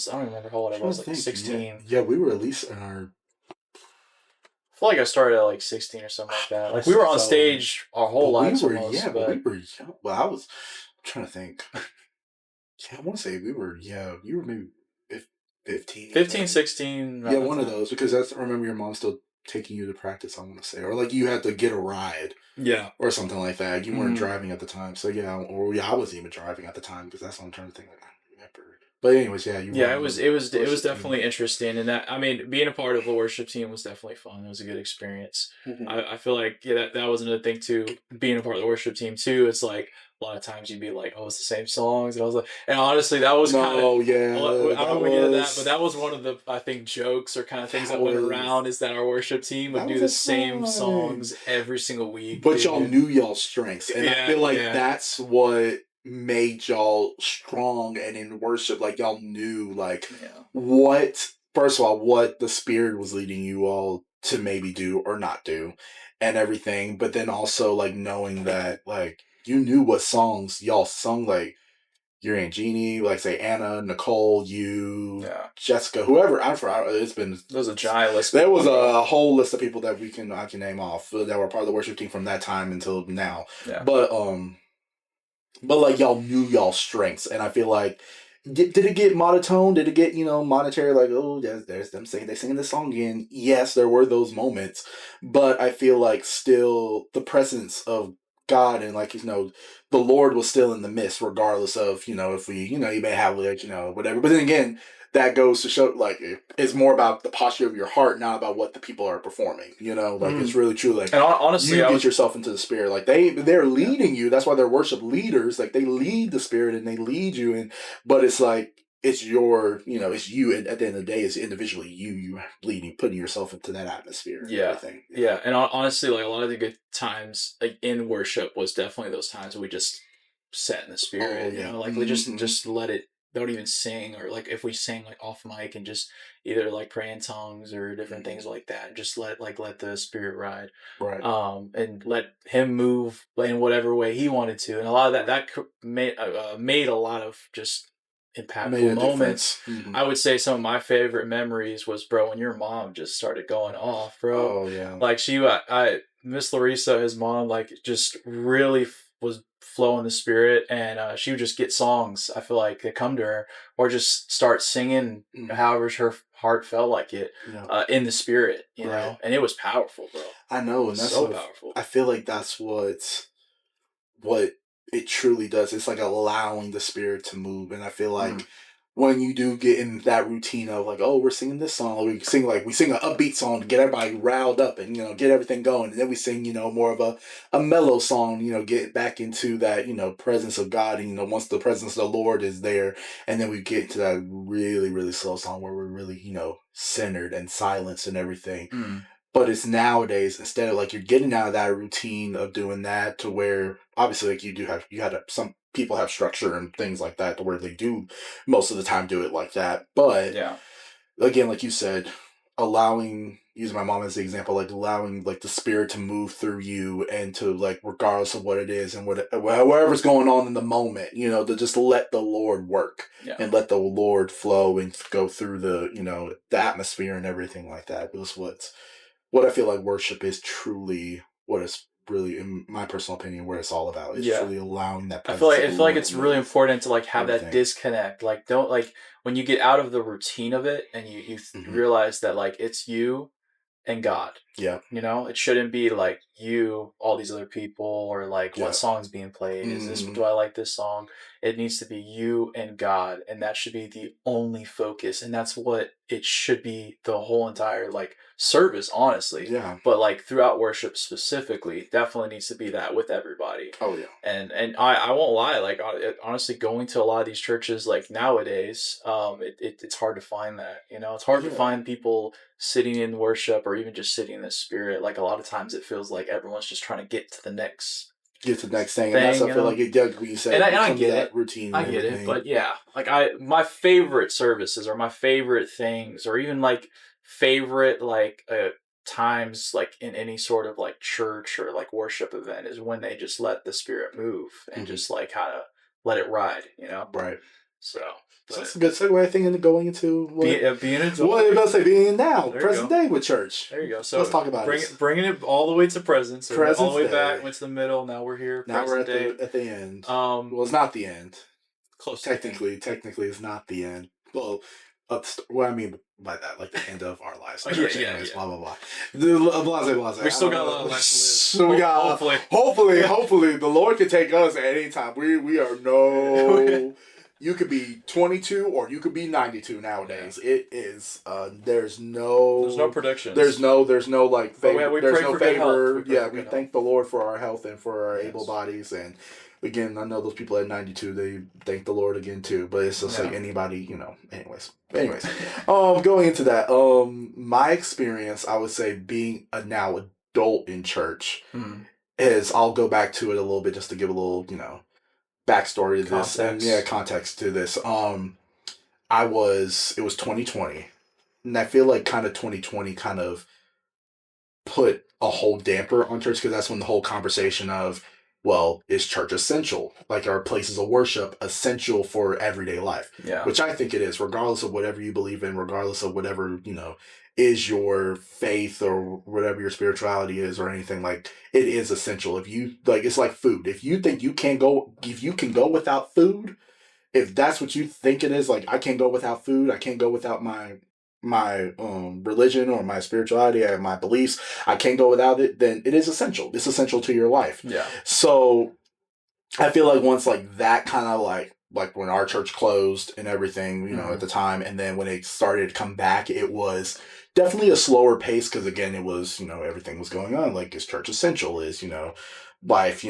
I don't remember how old I was, like 16. Yeah, we were at least in our... I feel like I started at like 16 or something like that. Like we were on stage our whole lives almost. Yeah, but we were young. Well, I'm trying to think. Yeah, I want to say you were maybe 15. 15, 16. Yeah, one of those, because I remember your mom still taking you to practice, I want to say. Or like you had to get a ride. Yeah. Or something like that. You weren't driving at the time. So yeah, I wasn't even driving at the time, because that's what I'm trying to think. But anyways, it was definitely interesting, and that being a part of a worship team was definitely fun. It was a good experience. I feel like that was another thing too. Being a part of the worship team too, it's like a lot of times you'd be like, oh, it's the same songs, and I was like, and honestly, that was kind of I don't want to get into that, but that was one of the jokes or kind of things that went around, is that our worship team would do the same songs every single week. But y'all knew y'all's strengths, and I feel like that's what made y'all strong. And in worship, like, y'all knew what the Spirit was leading you all to maybe do or not do and everything, but then also like knowing that like you knew what songs y'all sung. Like your Aunt Jeannie, like say Anna, Nicole, you, Jessica, whoever. It's been. There's a giant list. There was a whole list of people that I can name off that were part of the worship team from that time until now. Yeah. But like y'all knew y'all's strengths, and I feel like did it get monotone? Did it get monetary? Like there's them saying they singing this song again. Yes, there were those moments, but I feel like still the presence of God and like the Lord was still in the midst, regardless of if we you may have like whatever. But then again, that goes to show like it's more about the posture of your heart, not about what the people are performing. Like it's really true. Like and honestly, you get yourself into the spirit. Like they're leading you. That's why they're worship leaders. Like they lead the spirit and they lead you. But it's like it's your it's you. And at the end of the day, it's individually you leading, putting yourself into that atmosphere. And everything. Yeah. And honestly, like a lot of the good times like in worship was definitely those times where we just sat in the spirit. Like we just let it. Don't even sing, or like if we sing like off mic and just either like pray in tongues or different things like that, just let the spirit ride, right? And let him move in whatever way he wanted to, and a lot of that made a lot of just impactful moments. I would say some of my favorite memories was, bro, when your mom just started going off, bro. Oh yeah, like Miss Larissa, his mom, like just really was flowing the spirit, and she would just get songs, I feel like, that come to her, or just start singing however her heart felt like it, in the spirit, you know, and it was powerful, bro. I know, and that's so powerful. I feel like that's what it truly does. It's like allowing the spirit to move, and I feel like when you do get in that routine of like, oh, we're singing this song, or we sing an upbeat song to get everybody riled up and get everything going, and then we sing more of a mellow song, get back into that presence of God, and once the presence of the Lord is there, and then we get into that really really slow song where we're really centered and silenced and everything. But it's nowadays, instead of like you're getting out of that routine of doing that to where obviously like some people have structure and things like that to where they do most of the time do it like that. But again, like you said, using my mom as the example, like allowing like the spirit to move through you and to like regardless of what it is and whatever's going on in the moment, to just let the Lord work and let the Lord flow and go through the the atmosphere and everything like that. It was what I feel like worship is truly what it's really, in my personal opinion, where it's all about. It's truly allowing that. I feel like it's really important to like have that disconnect. Like don't like when you get out of the routine of it and you realize that like it's you and God. Yeah. It shouldn't be like you, all these other people, or like what song's being played. Do I like this song? It needs to be you and God, and that should be the only focus. And that's what it should be the whole entire like service, honestly. Yeah. But like throughout worship specifically, definitely needs to be that with everybody. Oh yeah. And I won't lie, like honestly, going to a lot of these churches like nowadays, it's hard to find that. It's hard to find people sitting in worship or even just sitting in the spirit. Like a lot of times it feels like everyone's just trying to get to the next thing. And that's I feel like it does what you said. And I get it. Routine. I get it. But yeah, like my favorite services or my favorite things or even like favorite like times like in any sort of like church or like worship event is when they just let the spirit move and just like kind of let it ride, Right. So that's a good segue, I think, into going into being now, present day with church. There you go. So let's talk about bringing it all the way to present. So all the way back, went to the middle. Now we're here. Now we're at the end. Well, it's not the end. Close. Technically, it's not the end. Well, what I mean by that, like the end of our lives. Yeah. Blah blah blah. Blase. We still got a lot of life to live. So we got hopefully the Lord can take us at any time. We are no. You could be 22 or you could be 92 nowadays. Yeah. It is. There's no predictions. There's no like favor. There's no favor. We thank the Lord for our health and for our able bodies. And again, I know those people at 92. They thank the Lord again too. But it's just like anybody, Anyways, going into that, my experience, I would say, being a now adult in church is. I'll go back to it a little bit just to give a little, backstory to this and context to this. It was 2020, and I feel like kind of 2020 kind of put a whole damper on church because that's when the whole conversation of well, is church essential? Like, are places of worship essential for everyday life? Yeah. Which I think it is, regardless of whatever you believe in, regardless of whatever, is your faith or whatever your spirituality is or anything. Like, it is essential. If you, like, it's like food. If you think if you can go without food, if that's what you think it is, like, I can't go without food, I can't go without my religion or my spirituality or my beliefs, I can't go without it, then it is essential. It's essential to your life. Yeah. So I feel like once like that kind of like when our church closed and everything, at the time, and then when it started to come back, it was definitely a slower pace because again, it was, everything was going on. Like, is church essential? Is, life,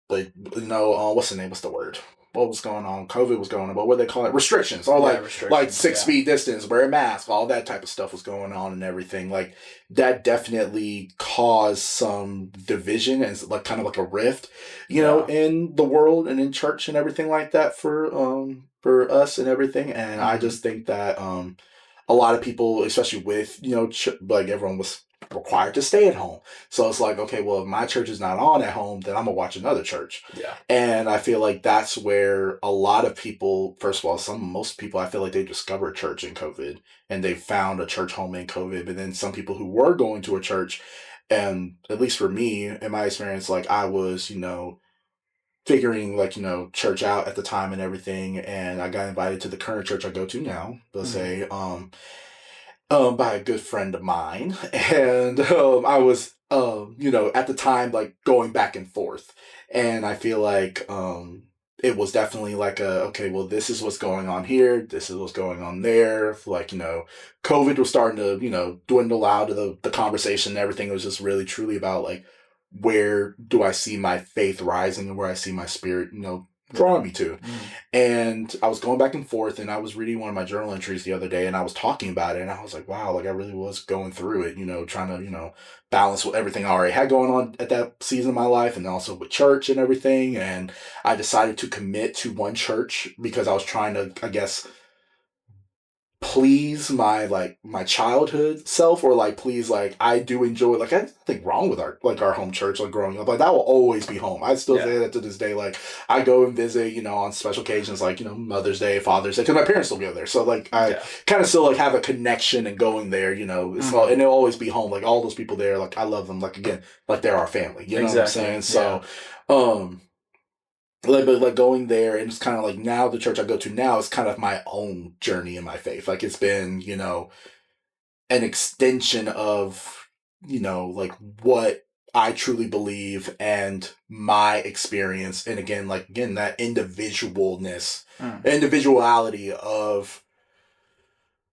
like, what's the name? What's the word? What was going on? COVID was going on, but what they call it? Restrictions. Or like 6 feet distance, wear a mask, all that type of stuff was going on and everything. Like, that definitely caused some division and like kind of like a rift, in the world and in church and everything like that for us and everything. And I just think that a lot of people, especially with, like everyone was required to stay at home. So it's like, okay, well, if my church is not on at home, then I'm gonna watch another church. Yeah. And I feel like that's where a lot of people, first of all, most people, I feel like they discovered church in COVID and they found a church home in COVID. But then some people who were going to a church, and at least for me, in my experience, like I was, figuring like, church out at the time and everything. And I got invited to the current church I go to now, let's say, by a good friend of mine. And I was, at the time, like going back and forth. And I feel like it was definitely like okay, well, this is what's going on here. This is what's going on there. Like, COVID was starting to, dwindle out of the conversation and everything. It was just really truly about like, where do I see my faith rising and where I see my spirit, drawing me to. And I was going back and forth and I was reading one of my journal entries the other day and I was talking about it and I was like, wow, like I really was going through it, trying to, balance with everything I already had going on at that season of my life and also with church and everything. And I decided to commit to one church because I was trying to, I guess, please my childhood self, or like please, like I do enjoy, like I think wrong with our home church, like growing up, like that will always be home. I still say that to this day. Like I go and visit, on special occasions like, Mother's Day, Father's Day, because my parents still go there, so like I kind of still like have a connection and going there, it's all, and it'll always be home. Like all those people there, like I love them, like again, like they're our family, you know what I'm saying? So like going there, and it's kind of like now the church I go to now is kind of my own journey in my faith. Like it's been, an extension of, like what I truly believe and my experience. And again, that individuality of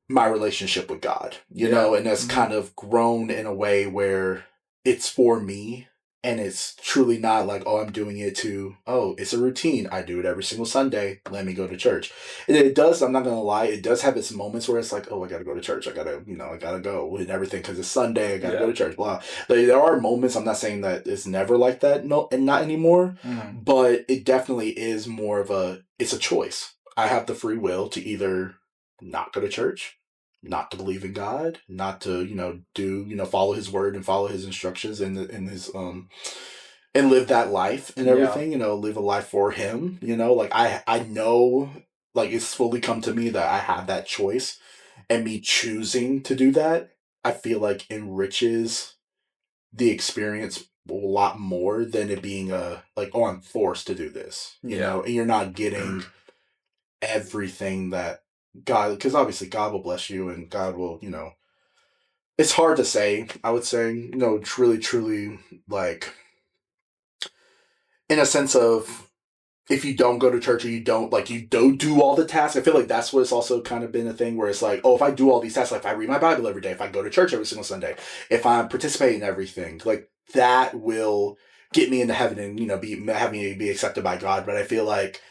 my relationship with God, and that's kind of grown in a way where it's for me. And it's truly not like, oh, I'm doing it it's a routine. I do it every single Sunday. Let me go to church. And it does, I'm not going to lie, it does have its moments where it's like, oh, I got to go to church. I got to go and everything because it's Sunday. I got to go to church, blah. There are moments, I'm not saying that it's never like that, no, and not anymore, but it definitely is more of it's a choice. I have the free will to either not go to church, not to believe in God, not to, follow his word and follow his instructions and his, and live that life and everything, live a life for him, like I know, like it's fully come to me that I have that choice, and me choosing to do that, I feel like enriches the experience a lot more than it being like, oh, I'm forced to do this, you know, and you're not getting everything that God, because obviously God will bless you and God will, it's hard to say, I would say, truly, like, in a sense of, if you don't go to church or you don't do all the tasks, I feel like that's what it's also kind of been a thing where it's like, oh, if I do all these tasks, like if I read my Bible every day, if I go to church every single Sunday, if I'm participating in everything, like that will get me into heaven and, have me be accepted by God. But I feel like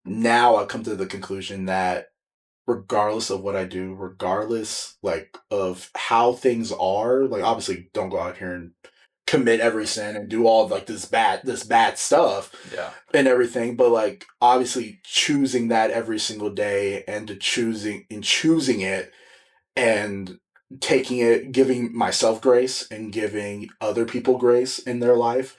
now I've come to the conclusion that regardless of what I do, regardless like of how things are, like obviously don't go out here and commit every sin and do all like this bad stuff and everything, but like obviously choosing that every single day and choosing it and taking it, giving myself grace and giving other people grace in their life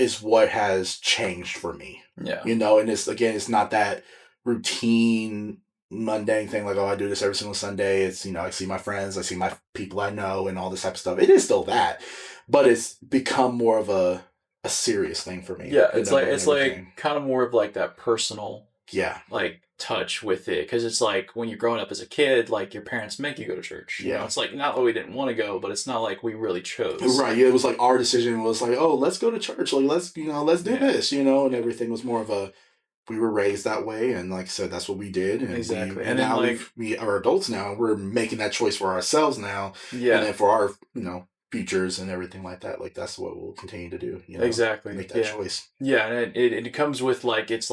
is what has changed for me. Yeah. And it's not that routine, mundane thing like, oh, I do this every single Sunday. It's, I see my friends, I see my people I know, and all this type of stuff. It is still that, but it's become more of a serious thing for me. Yeah, it's like kind of more of like that personal, like touch with it, because it's like when you're growing up as a kid, like your parents make you go to church. It's like not that we didn't want to go, but it's not like we really chose. Right. Yeah, it was like our decision. It was like, oh, let's go to church. Like let's do this. And everything was more of a. We were raised that way, and like I said, that's what we did. And exactly. And now we are adults now. We're making that choice for ourselves now. Yeah. And then for our futures and everything like that. Like that's what we'll continue to do. Exactly. Make that choice. Yeah, and it comes with like it's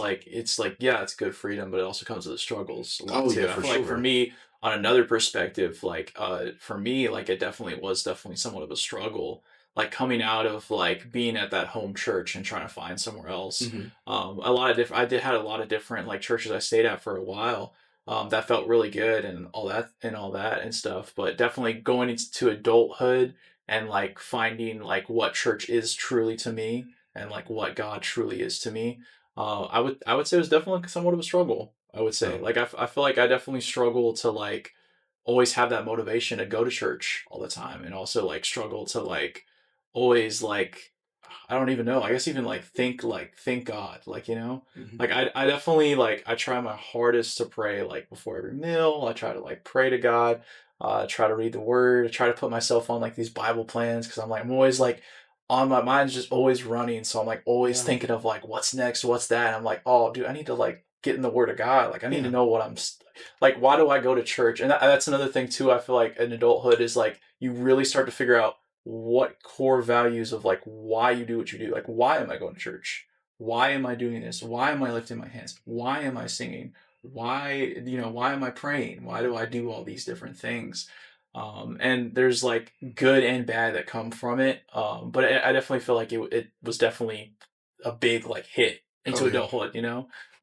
yeah, it's good freedom, but it also comes with the struggles. Oh too. yeah, I feel like for me, on another perspective, like for me, like it definitely was somewhat of a struggle. Like coming out of like being at that home church and trying to find somewhere else. Mm-hmm. A lot of different. Had a lot of different like churches I stayed at for a while. That felt really good and all that and stuff. But definitely going into adulthood and like finding like what church is truly to me and like what God truly is to me. I would say it was definitely somewhat of a struggle. I would say like I feel like I definitely struggle to like always have that motivation to go to church all the time, and also like struggle to like always like I don't even know. I guess even like think God, like Mm-hmm. like I definitely like I try my hardest to pray like before every meal. I try to like pray to God. Try to read the Word. Try to put myself on like these Bible plans because I'm always like on my mind's just always running. So I'm like always thinking of like what's next, what's that. And I'm like, oh, dude, I need to like get in the Word of God. Like I need to know what I'm like. Why do I go to church? And that's another thing too. I feel like in adulthood is like you really start to figure out what core values of like why you do what you do. Like why am I going to church? Why am I doing this? Why am I lifting my hands? Why am I singing? Why am I praying? Why do I do all these different things? And there's like good and bad that come from it. But I definitely feel like it was definitely a big like hit into adulthood,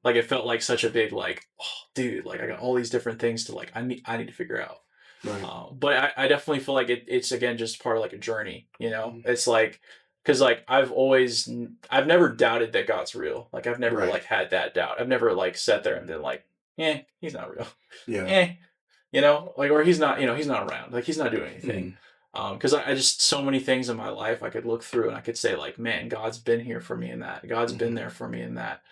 like it felt like such a big like, oh, dude, like I got all these different things to like, I need to figure out. Right. But I definitely feel like it's again, just part of like a journey, it's like, cause like I've never doubted that God's real. Like I've never like had that doubt. I've never like sat there and been like, he's not real. Yeah. Like, or he's not around. Like he's not doing anything. Cause I just, so many things in my life I could look through and I could say like, man, God's been here for me in that. God's been there for me in that.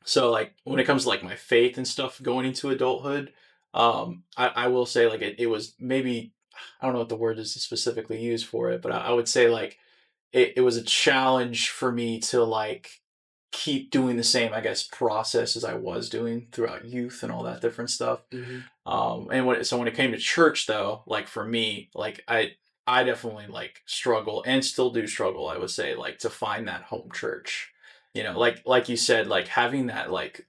So like when it comes to like my faith and stuff going into adulthood, I will say like it was maybe, I don't know what the word is specifically used for it, but I would say like it was a challenge for me to like keep doing the same, I guess, process as I was doing throughout youth and all that different stuff. And when it came to church though, like for me, like I definitely like struggle and still do struggle, I would say, like to find that home church, like you said, like having that like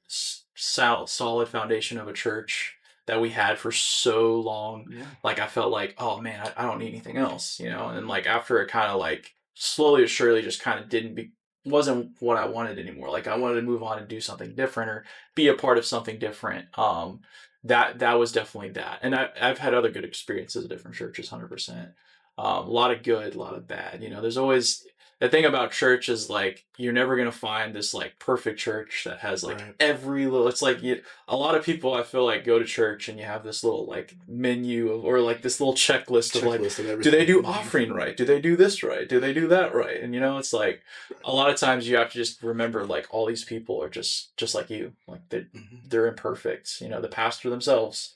solid foundation of a church that we had for so long. Like I felt like, oh man, I don't need anything else, and like after it kind of like slowly or surely just kind of wasn't what I wanted anymore. Like I wanted to move on and do something different or be a part of something different. That was definitely that. And I've had other good experiences at different churches, 100%. A lot of good, a lot of bad. There's always the thing about church is like you're never gonna find this like perfect church that has like every little. It's like a lot of people I feel like go to church and you have this little like menu or like this little checklist of like, do they do offering right? Do they do this right? Do they do that right? And it's like a lot of times you have to just remember like all these people are just like you, like they're imperfect. The pastor themselves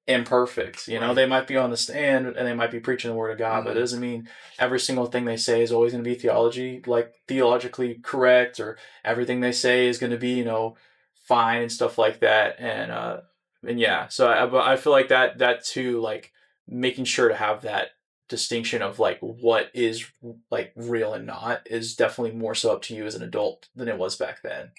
imperfect. They might be on the stand and they might be preaching the word of God, but it doesn't mean every single thing they say is always going to be theologically correct, or everything they say is going to be, fine and stuff like that. And yeah, so I feel like that too, like making sure to have that distinction of like what is like real and not is definitely more so up to you as an adult than it was back then.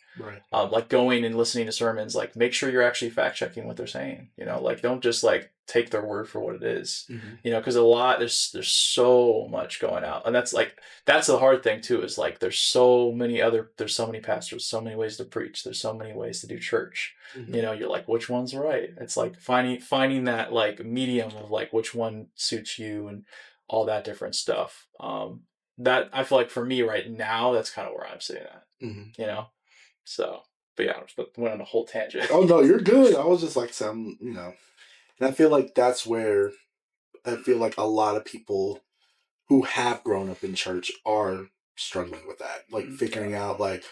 Like going and listening to sermons, like make sure you're actually fact checking what they're saying, like don't just like take their word for what it is, because there's so much going out, and that's the hard thing too, is like there's so many pastors, so many ways to preach, there's so many ways to do church. You're like, which one's right? It's like finding that like medium of like which one suits you and all that different stuff. that I feel like for me right now, that's kind of where I'm sitting at. Mm-hmm. You know, so but yeah, I just went on a whole tangent. Oh no, you're good. I was just like some, you know, and I feel like that's where I feel like a lot of people who have grown up in church are struggling with that, like figuring out like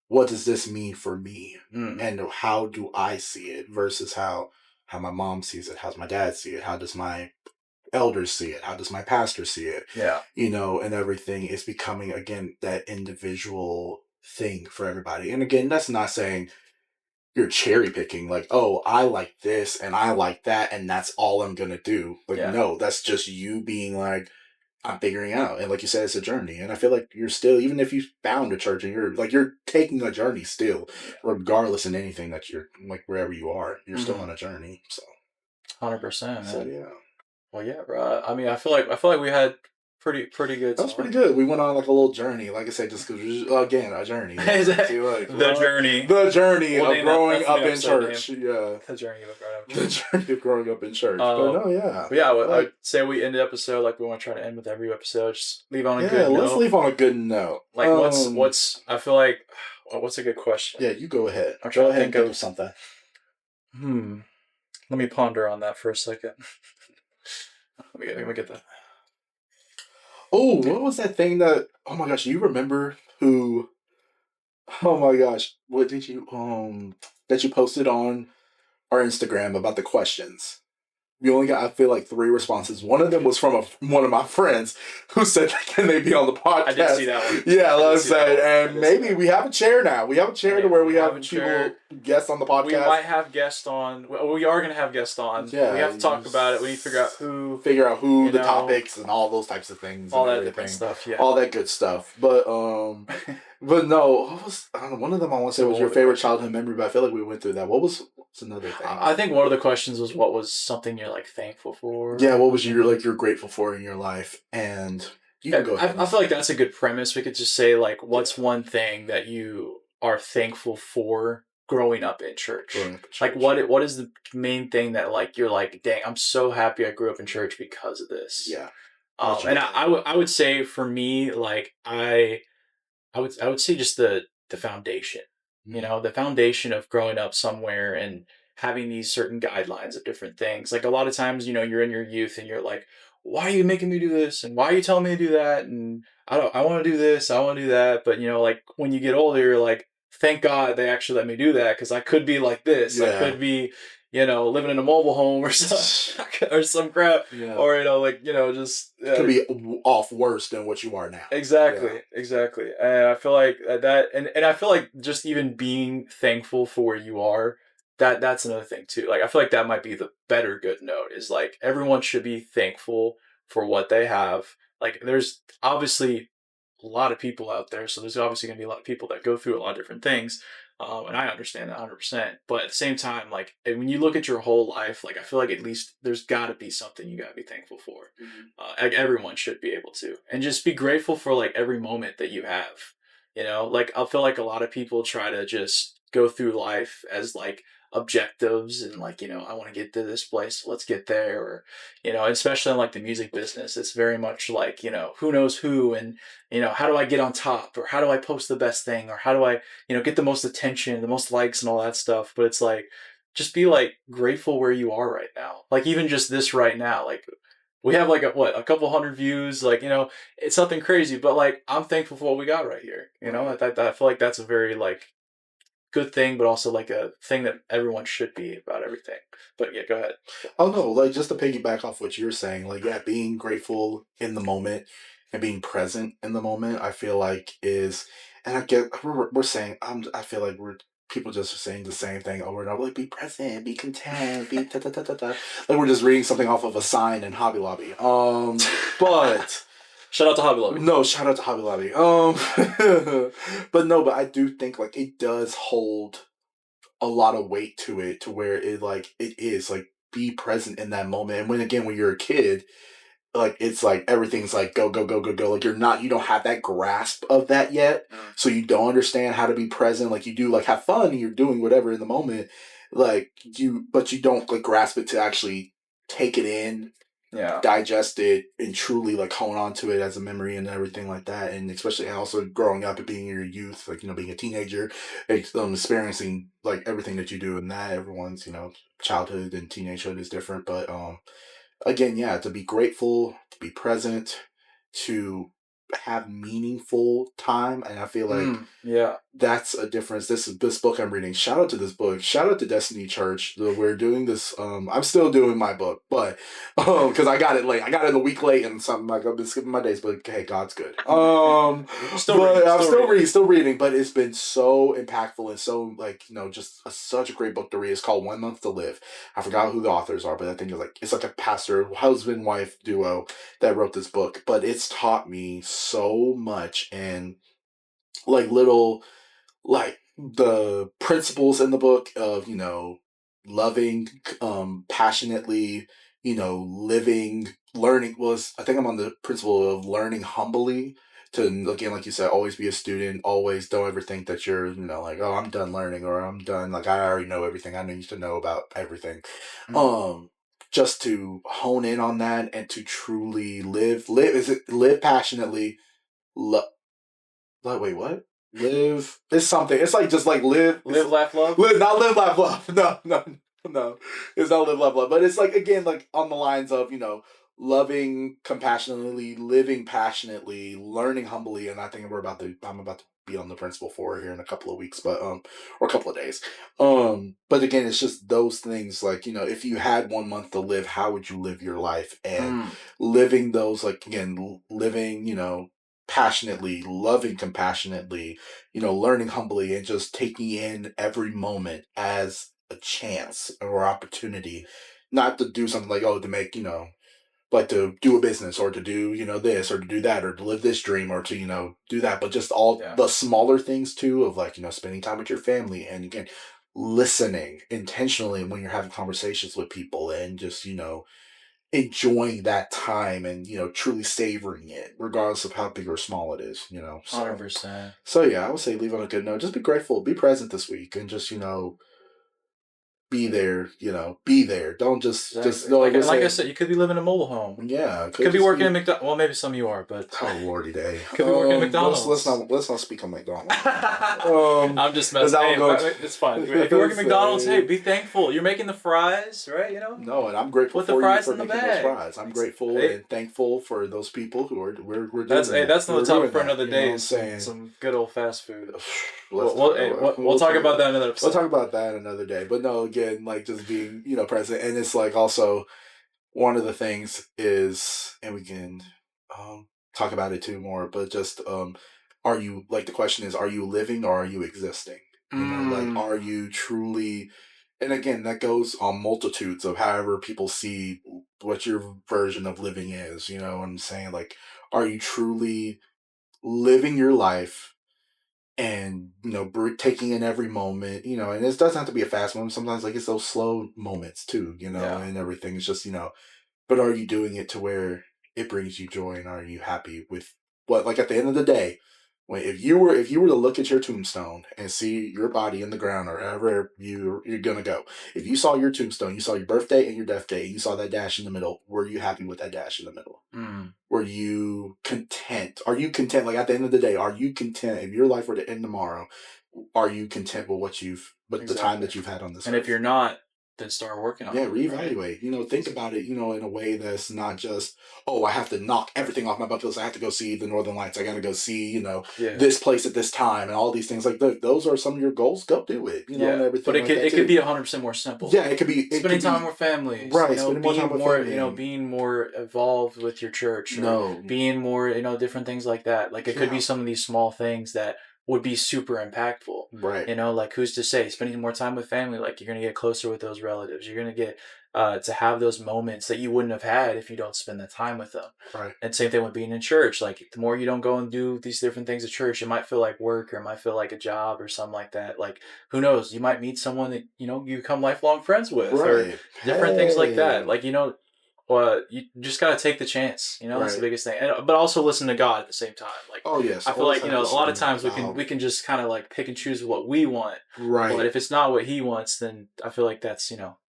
what does this mean for me, and how do I see it versus how my mom sees it, how's my dad see it, how does my elders see it, how does my pastor see it, Yeah. you know, and everything is becoming again that individual thing for everybody. And again, that's not saying you're cherry picking like, oh, I like this and I like that and that's all I'm gonna do. Like, no, that's just you being like, I'm figuring out. And like you said, it's a journey. And I feel like you're still, even if you found a church and you're taking a journey still, regardless in anything that you're like wherever you are, you're still on a journey. So 100%. So yeah. Well, yeah, bro. I mean, I feel like we had pretty good. That was pretty good. We went on like a little journey, like I said, just because again a journey. The journey of growing up in church. Name. Yeah, the journey of growing up. The journey of growing up in church. But no, yeah. But yeah, I'd say we end the episode like we want to try to end with every episode. Just leave on a good note. Yeah, let's leave on a good note. Like what's I feel like what's a good question? Yeah, you go ahead. I'm trying to think of something. Let me ponder on that for a second. Let me get that. Oh, what was that thing that? Oh my gosh, you remember who? Oh my gosh, what did you that you posted on our Instagram about the questions? We only got, I feel like, 3 responses. One of them was from one of my friends who said, "Can they be on the podcast?" I did see that one. Yeah, let's say, and maybe we have a chair now. We have a chair to where we have people guests on the podcast. We might have guests on. We are going to have guests on. Yeah, we have to talk about it. We need to figure out who the topics and all those types of things, all that different stuff. Yeah, all that good stuff. But but no, what was, I don't know, one of them I want to say was your favorite childhood memory, but I feel like we went through that. What's another thing? I think one of the questions was what was something you're like thankful for? Yeah, what was you're grateful for in your life? And you can go ahead. I feel like that's a good premise. We could just say like, what's one thing that you are thankful for growing up in church? Like what is the main thing that like you're like, dang, I'm so happy I grew up in church because of this. Yeah. And I would say for me, like I would say just the foundation, you know, the foundation of growing up somewhere and having these certain guidelines of different things. Like a lot of times, you know, you're in your youth and you're like, why are you making me do this? And why are you telling me to do that? And I want to do this. I want to do that. But you know, like when you get older, you're like, thank God they actually let me do that. 'Cause I could be like this. Yeah. I could be, you know, living in a mobile home or some crap, or, you know, like, you know, just could be off worse than what you are now. Exactly. And I feel like that, and I feel like just even being thankful for where you are, that's another thing too. Like, I feel like that might be the better good note is like, everyone should be thankful for what they have. Like, there's obviously a lot of people out there. So there's obviously going to be a lot of people that go through a lot of different things. And I understand that 100%. But at the same time, like when you look at your whole life, like I feel like at least there's got to be something you got to be thankful for. Like everyone should be able to, and just be grateful for like every moment that you have. You know, like I feel like a lot of people try to just go through life as like objectives and like, you know, I want to get to this place, so let's get there. Or, you know, especially in like the music business, it's very much like, you know, who knows who, and, you know, how do I get on top, or how do I post the best thing, or how do I, you know, get the most attention, the most likes and all that stuff. But it's like, just be like grateful where you are right now. Like even just this right now, like we have like a couple hundred views, like, you know, it's nothing crazy, but like I'm thankful for what we got right here. You know, I feel like that's a very like good thing, but also like a thing that everyone should be about everything. But yeah, go ahead. Oh no, like just to piggyback off what you're saying, like yeah, being grateful in the moment and being present in the moment, I feel like is, and I get we're saying I feel like people just are saying the same thing over and over, like be present, be content, be ta ta ta ta ta. Like we're just reading something off of a sign in Hobby Lobby. But. Shout out to Hobby Lobby. No, shout out to Hobby Lobby. But I do think like it does hold a lot of weight to it, to where it is like be present in that moment. And when you're a kid, like it's like everything's like go go go go go. Like you don't have that grasp of that yet, so you don't understand how to be present. Like you do like have fun and you're doing whatever in the moment, but you don't like grasp it to actually take it in digest it and truly like hone on to it as a memory and everything like that. And especially also growing up and being in your youth, like, being a teenager, experiencing like everything that you do and that everyone's, childhood and teenagehood is different. But again, yeah, to be grateful, to be present, to have meaningful time. And I feel like that's a difference. This book I'm reading, shout out to this book, shout out to Destiny Church. We're doing this, I'm still doing my book, but because I got it late, I got it a week late and something, like I've been skipping my days, but hey, God's good. I'm still reading, but it's been so impactful and so like, just such a great book to read. It's called 1 Month to Live. I forgot who the authors are, but I think it's like a pastor, husband, wife duo that wrote this book, but it's taught me so much. And like little, like the principles in the book of, loving passionately, living, learning I think I'm on the principle of learning humbly, to, again, like you said, always be a student, always don't ever think that you're, like, oh, I'm done learning, or I'm done, like, I already know everything I need to know about everything. Just to hone in on that and to truly live passionately, wait, what? Live. It's something. It's like just like live, laugh, love. Not live, laugh, love. No. It's not live, laugh, love. But it's like, again, like on the lines of, loving compassionately, living passionately, learning humbly. And I think I'm about to be on the principle for here in a couple of weeks, but or a couple of days. But again, it's just those things, like, if you had 1 month to live, how would you live your life? And living those, like, again, living, passionately, loving compassionately, learning humbly, and just taking in every moment as a chance or opportunity, not to do something like, to make, like to do a business, or to do, this, or to do that, or to live this dream, or to, do that, but just all the smaller things too, of like, spending time with your family, and again, listening intentionally when you're having conversations with people, and just, enjoying that time, and truly savoring it, regardless of how big or small it is. 100%. So yeah, I would say leave on a good note. Just be grateful, be present this week, and just be there. Be there. Don't just like I said, you could be living in a mobile home. Yeah, could be working at McDonald's. Well, maybe some of you are, but oh lordy day, could be working at McDonald's. Let's not speak on McDonald's. I'm just messing. Hey, it's fine. If you work at McDonald's, hey, be thankful. You're making the fries, right? No, and I'm grateful for you for making those fries. I'm grateful and thankful for those people who are we're doing that's another topic for another day. Some good old fast food. We'll talk about that another episode. We'll talk about that another day. But no, again, like just being, present. And it's like also one of the things is, and we can talk about it too more, but just are you, like the question is, are you living or are you existing? Like, are you truly, and again, that goes on multitudes of however people see what your version of living is, what I'm saying? Like, are you truly living your life and, taking in every moment, and it doesn't have to be a fast moment. Sometimes, like, it's those slow moments too, and everything. It's just, but are you doing it to where it brings you joy, and are you happy with what, like, at the end of the day, if you were to look at your tombstone and see your body in the ground, or however you're gonna go, if you saw your tombstone, you saw your birthday and your death day, and you saw that dash in the middle, were you happy with that dash in the middle? Were you content? Are you content? Like, at the end of the day, are you content? If your life were to end tomorrow, are you content with the time that you've had on this earth? And if you're not, then start working on it. Yeah, reevaluate. Right? Think about it, in a way that's not just, I have to knock everything off my bucket list. I have to go see the Northern Lights. I got to go see, this place at this time, and all these things. Like, those are some of your goals. Go do it, and everything. But it could be 100% more simple. Yeah, it could be spending time with families. Right, spending more time with family. Being more involved with your church. Being more, different things like that. Like, it could be some of these small things that would be super impactful. Right. Like, who's to say, spending more time with family, like, you're going to get closer with those relatives. You're going to get to have those moments that you wouldn't have had if you don't spend the time with them. Right. And same thing with being in church. Like, the more you don't go and do these different things at church, it might feel like work, or it might feel like a job or something like that. Like, who knows? You might meet someone that, you become lifelong friends with, or different things like that. Like, you just gotta take the chance. That's the biggest thing. But also listen to God at the same time. Like, oh yes, I feel like a lot of times we can just kind of like pick and choose what we want. Right. But if it's not what He wants, then I feel like that's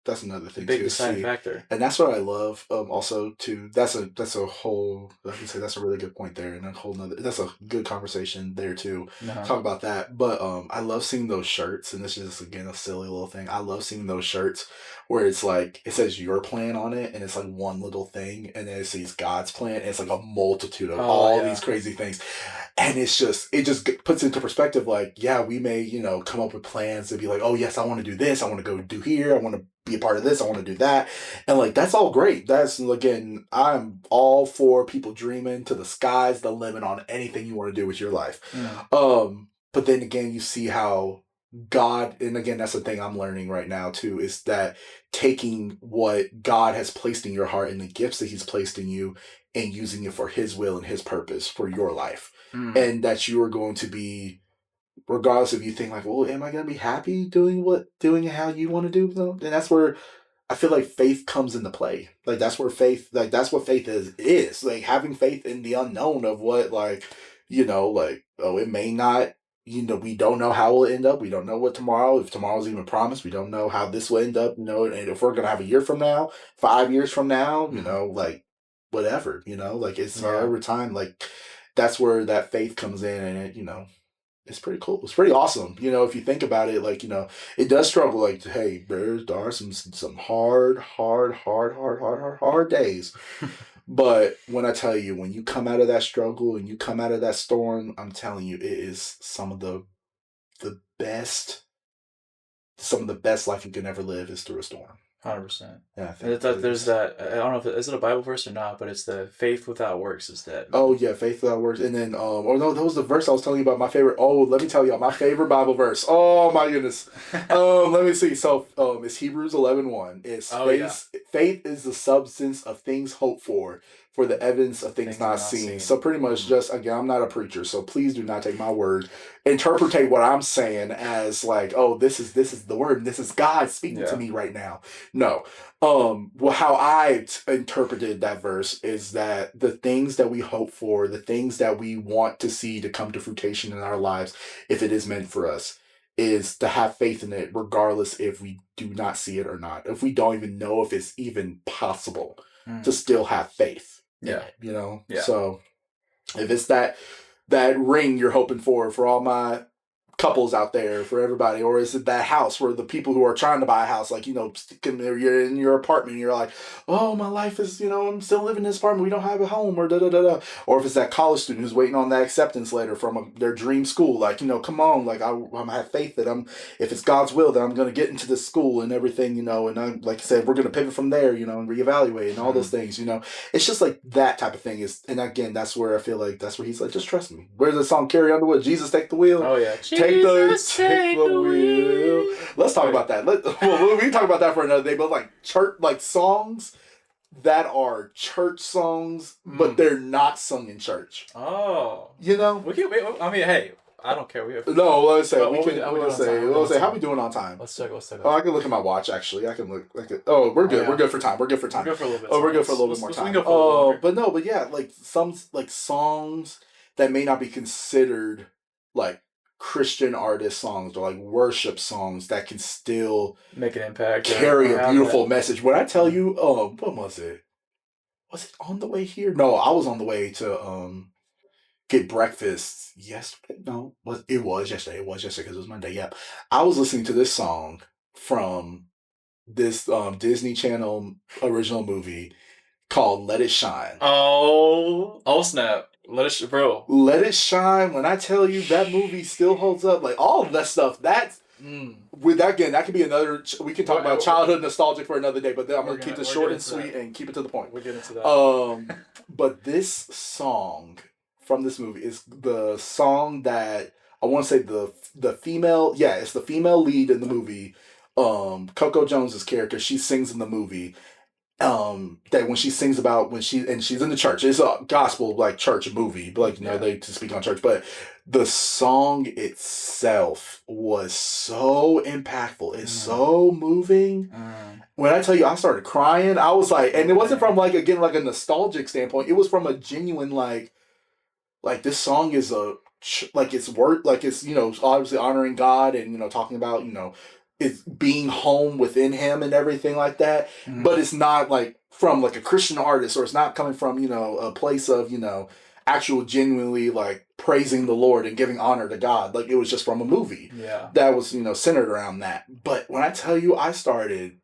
that's another thing big too. deciding factor. And that's what I love. Also, too. That's a whole. Like you say, that's a really good point there, and a whole nother. That's a good conversation there too. Talk about that. But I love seeing those shirts, and this is again a silly little thing. I love seeing those shirts where it's like it says your plan on it, and it's like one little thing, and then it says God's plan, and it's like a multitude of all these crazy things. And it just puts into perspective, like, yeah, we may, come up with plans to be like, oh, yes, I want to do this. I want to go do here. I want to be a part of this. I want to do that. And, like, that's all great. That's, again, I'm all for people dreaming to the sky's the limit on anything you want to do with your life. But then, again, you see how God, and again, that's the thing I'm learning right now, too, is that taking what God has placed in your heart and the gifts that he's placed in you and using it for his will and his purpose for your life. And that you are going to be, regardless if you think like, well, am I going to be happy doing how you want to do them? And that's where I feel like faith comes into play. Like that's what faith is like having faith in the unknown of what, like, it may not, we don't know how it'll end up. We don't know if tomorrow's even promised. We don't know how this will end up, and if we're going to have a year from now, 5 years from now, like whatever, like it's over time, like, that's where that faith comes in, and it, it's pretty cool. It's pretty awesome. If you think about it, like, it does struggle. Like, hey, there are some hard days. But when I tell you, when you come out of that struggle and you come out of that storm, I'm telling you, it is some of the best life you can ever live is through a storm. 100%. Yeah, I think there's that. I don't know if is it a Bible verse or not, but it's the faith without works is that. Oh yeah, faith without works, and then no, that was the verse I was telling you about. My favorite. Oh, let me tell you my favorite Bible verse. Oh my goodness. Let me see. So it's Hebrews 11:1. It's faith is the substance of things hoped for the evidence of things not seen. So pretty much, just again, I'm not a preacher, so please do not take my word. Interpret what I'm saying as like, oh, this is the word, and this is God speaking to me right now. No. Well, how I interpreted that verse is that the things that we hope for, the things that we want to see to come to fruition in our lives, if it is meant for us, is to have faith in it, regardless if we do not see it or not. If we don't even know if it's even possible to still have faith. Yeah. So if it's that ring you're hoping for all my couples out there, for everybody, or is it that house where the people who are trying to buy a house, like, you're in your apartment and you're like, oh, my life is, I'm still living in this apartment, we don't have a home, or da-da-da-da. Or if it's that college student who's waiting on that acceptance letter from their dream school, like, come on, like, I have faith that if it's God's will, that I'm going to get into this school and everything, and I'm, like I said, we're going to pivot from there, and reevaluate and all those things, It's just like that type of thing is, and again, that's where I feel like that's where he's like, just trust me. Where's the song Carrie Underwood? Jesus, take the wheel. Oh yeah. Take the wheel. Let's talk about that. We can talk about that for another day. But like church, like songs that are church songs, but they're not sung in church. Oh, we can. I mean, hey, I don't care. No, let's say let's say how we doing on time. Let's check. Oh, I can look at my watch actually. I can look. Oh, we're good. Yeah. We're good for time. We're good for a little bit. Oh, we're good for a little bit more time. But yeah, like some like songs that may not be considered like Christian artist songs or like worship songs that can still make an impact, carry a beautiful message. When I tell you, what was it? Was it on the way here? No, I was on the way to get breakfast yesterday. No, it was yesterday. It was yesterday because it was Monday. Yeah, I was listening to this song from this Disney Channel original movie called "Let It Shine." Oh snap! Let It Shine. When I tell you that movie still holds up, like all of that stuff. That's with that again. That could be another. We can talk about childhood nostalgic for another day, but I'm gonna keep this short and sweet and keep it to the point. We'll get into that. But this song from this movie is the song that I want to say the female. Yeah, it's the female lead in the movie. Coco Jones's character. She sings in the movie. That when she sings about she's in the church, it's a gospel like church movie, like they to speak on church, but the song itself was so impactful. It's so moving. When I tell you, I started crying. I was like, and it wasn't from like again like a nostalgic standpoint. It was from a genuine like this song is like it's obviously honoring God and talking about it's being home within him and everything like that. Mm-hmm. But it's not like from like a Christian artist, or it's not coming from, a place of, actual genuinely like praising the Lord and giving honor to God. Like it was just from a movie that was, centered around that. But when I tell you, I started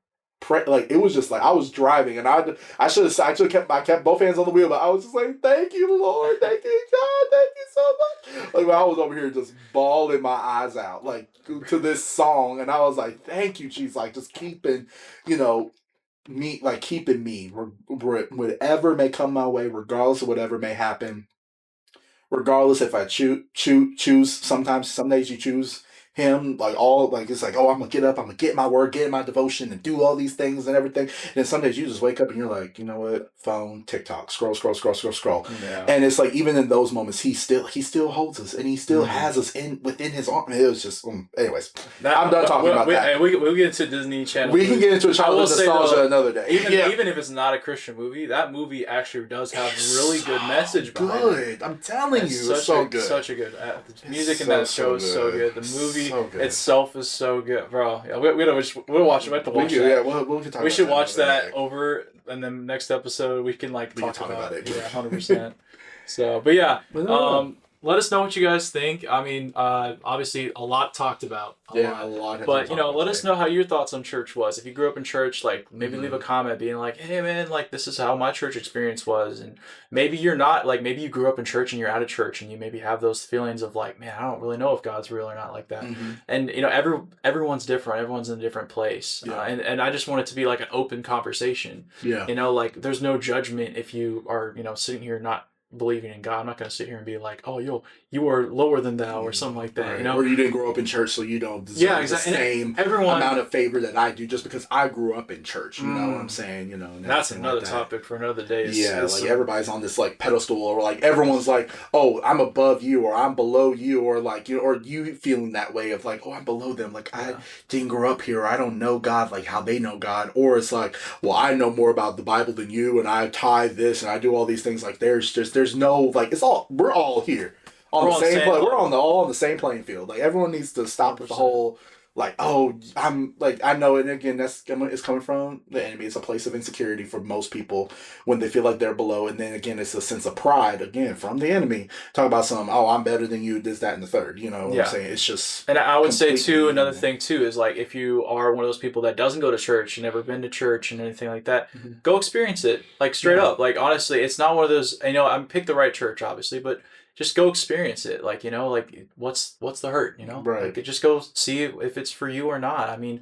like it was just like I was driving and I should have kept both hands on the wheel, but I was just like, thank you, Lord, thank you, God, thank you so much. Like I was over here just bawling my eyes out like to this song, and I was like, thank you, Jesus, like just keeping, me, like keeping me whatever may come my way, regardless of whatever may happen, regardless if I choose. Sometimes some days you choose him, like all like it's like, oh, I'm gonna get up, I'm gonna get my word, get in my devotion, and do all these things and everything. And then some days you just wake up and you're like, you know what, phone, TikTok, scroll. Yeah. And it's like even in those moments, he still holds us, and he still has us within his arm. It was just, anyways. I'm done talking about that. We'll get into Disney Channel. We can get into a childhood nostalgia another day. Even if it's not a Christian movie, that movie actually does have really good message behind it. I'm telling you, it's so good. Such a good the music in that show is so good. The movie itself is so good, bro. Yeah, we'll watch it. We have to watch that. Yeah, we'll talk. We should watch that over, and then next episode we can talk about it. Yeah, 100%. So, but yeah, let us know what you guys think. I mean, obviously a lot talked about. A lot. But, let us know how your thoughts on church was. If you grew up in church, like maybe leave a comment being like, hey man, like this is how my church experience was. And maybe you're not, like maybe you grew up in church and you're out of church and you maybe have those feelings of like, man, I don't really know if God's real or not like that. Mm-hmm. And, everyone's different. Everyone's in a different place. Yeah. And I just want it to be like an open conversation. Yeah. Like there's no judgment if you are, sitting here not believing in God. I'm not going to sit here and be like, oh, you are lower than thou or something like that. Right. Or you didn't grow up in church, so you don't deserve the same amount of favor that I do just because I grew up in church. You know what I'm saying? That's another topic for another day. Everybody's on this like pedestal, or like everyone's like, oh, I'm above you, or I'm below you, or like or you feeling that way of like, oh, I'm below them. Like I didn't grow up here, or I don't know God like how they know God. Or it's like, well, I know more about the Bible than you, and I tithe this and I do all these things. Like there's no like we're all here on the same plane. We're all on the same playing field. Like everyone needs to stop with the whole like, oh, I'm like, I know, and again, it's coming from the enemy. It's a place of insecurity for most people when they feel like they're below, and then again, it's a sense of pride again from the enemy. Talk about oh, I'm better than you, this, that, and the third. You know what I'm saying? It's just. And I would say too, another thing too is like if you are one of those people that doesn't go to church, you've never been to church and anything like that, go experience it. Like straight up, like honestly, it's not one of those. I picked the right church, obviously, but. Just go experience it. Like, like what's the hurt, Right. Like, just go see if it's for you or not. I mean,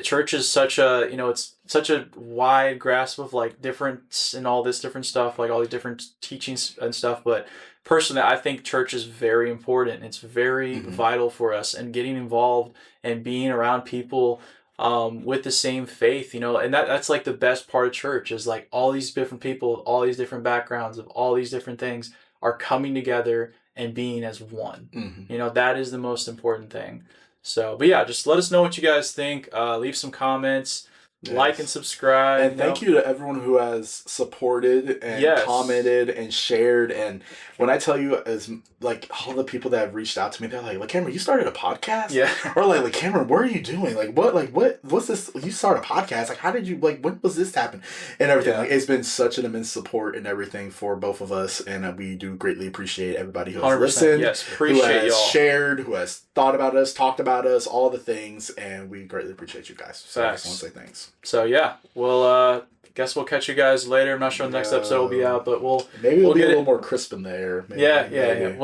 church is such a, it's such a wide grasp of like difference and all this different stuff, like all these different teachings and stuff. But personally, I think church is very important. It's very vital for us, and getting involved and being around people with the same faith, and that's like the best part of church is like all these different people, all these different backgrounds of all these different things are coming together and being as one. That is the most important thing. So, but yeah, just let us know what you guys think. Leave some comments. Yes. Like and subscribe. And thank you to everyone who has supported and commented and shared. And when I tell you, as like all the people that have reached out to me, they're like Cameron, you started a podcast? Yeah. Or like Cameron, what are you doing? What's this? You started a podcast? Like, how did you, when was this happen? And everything. Yeah. Like, it's been such an immense support and everything for both of us. And we do greatly appreciate everybody who has listened, who has shared, who has thought about us, talked about us, all the things. And we greatly appreciate you guys. So I just want to say thanks. So yeah, we'll guess we'll catch you guys later. I'm not sure when the next episode will be out, but we'll be a little more crisp in there. Maybe, yeah.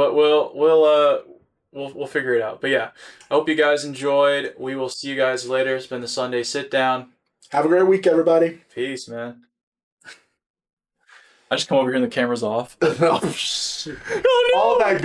We'll figure it out. But yeah, I hope you guys enjoyed. We will see you guys later. It's been the Sunday Sit Down. Have a great week, everybody. Peace, man. I just come over here and the camera's off. Oh, no. All that good.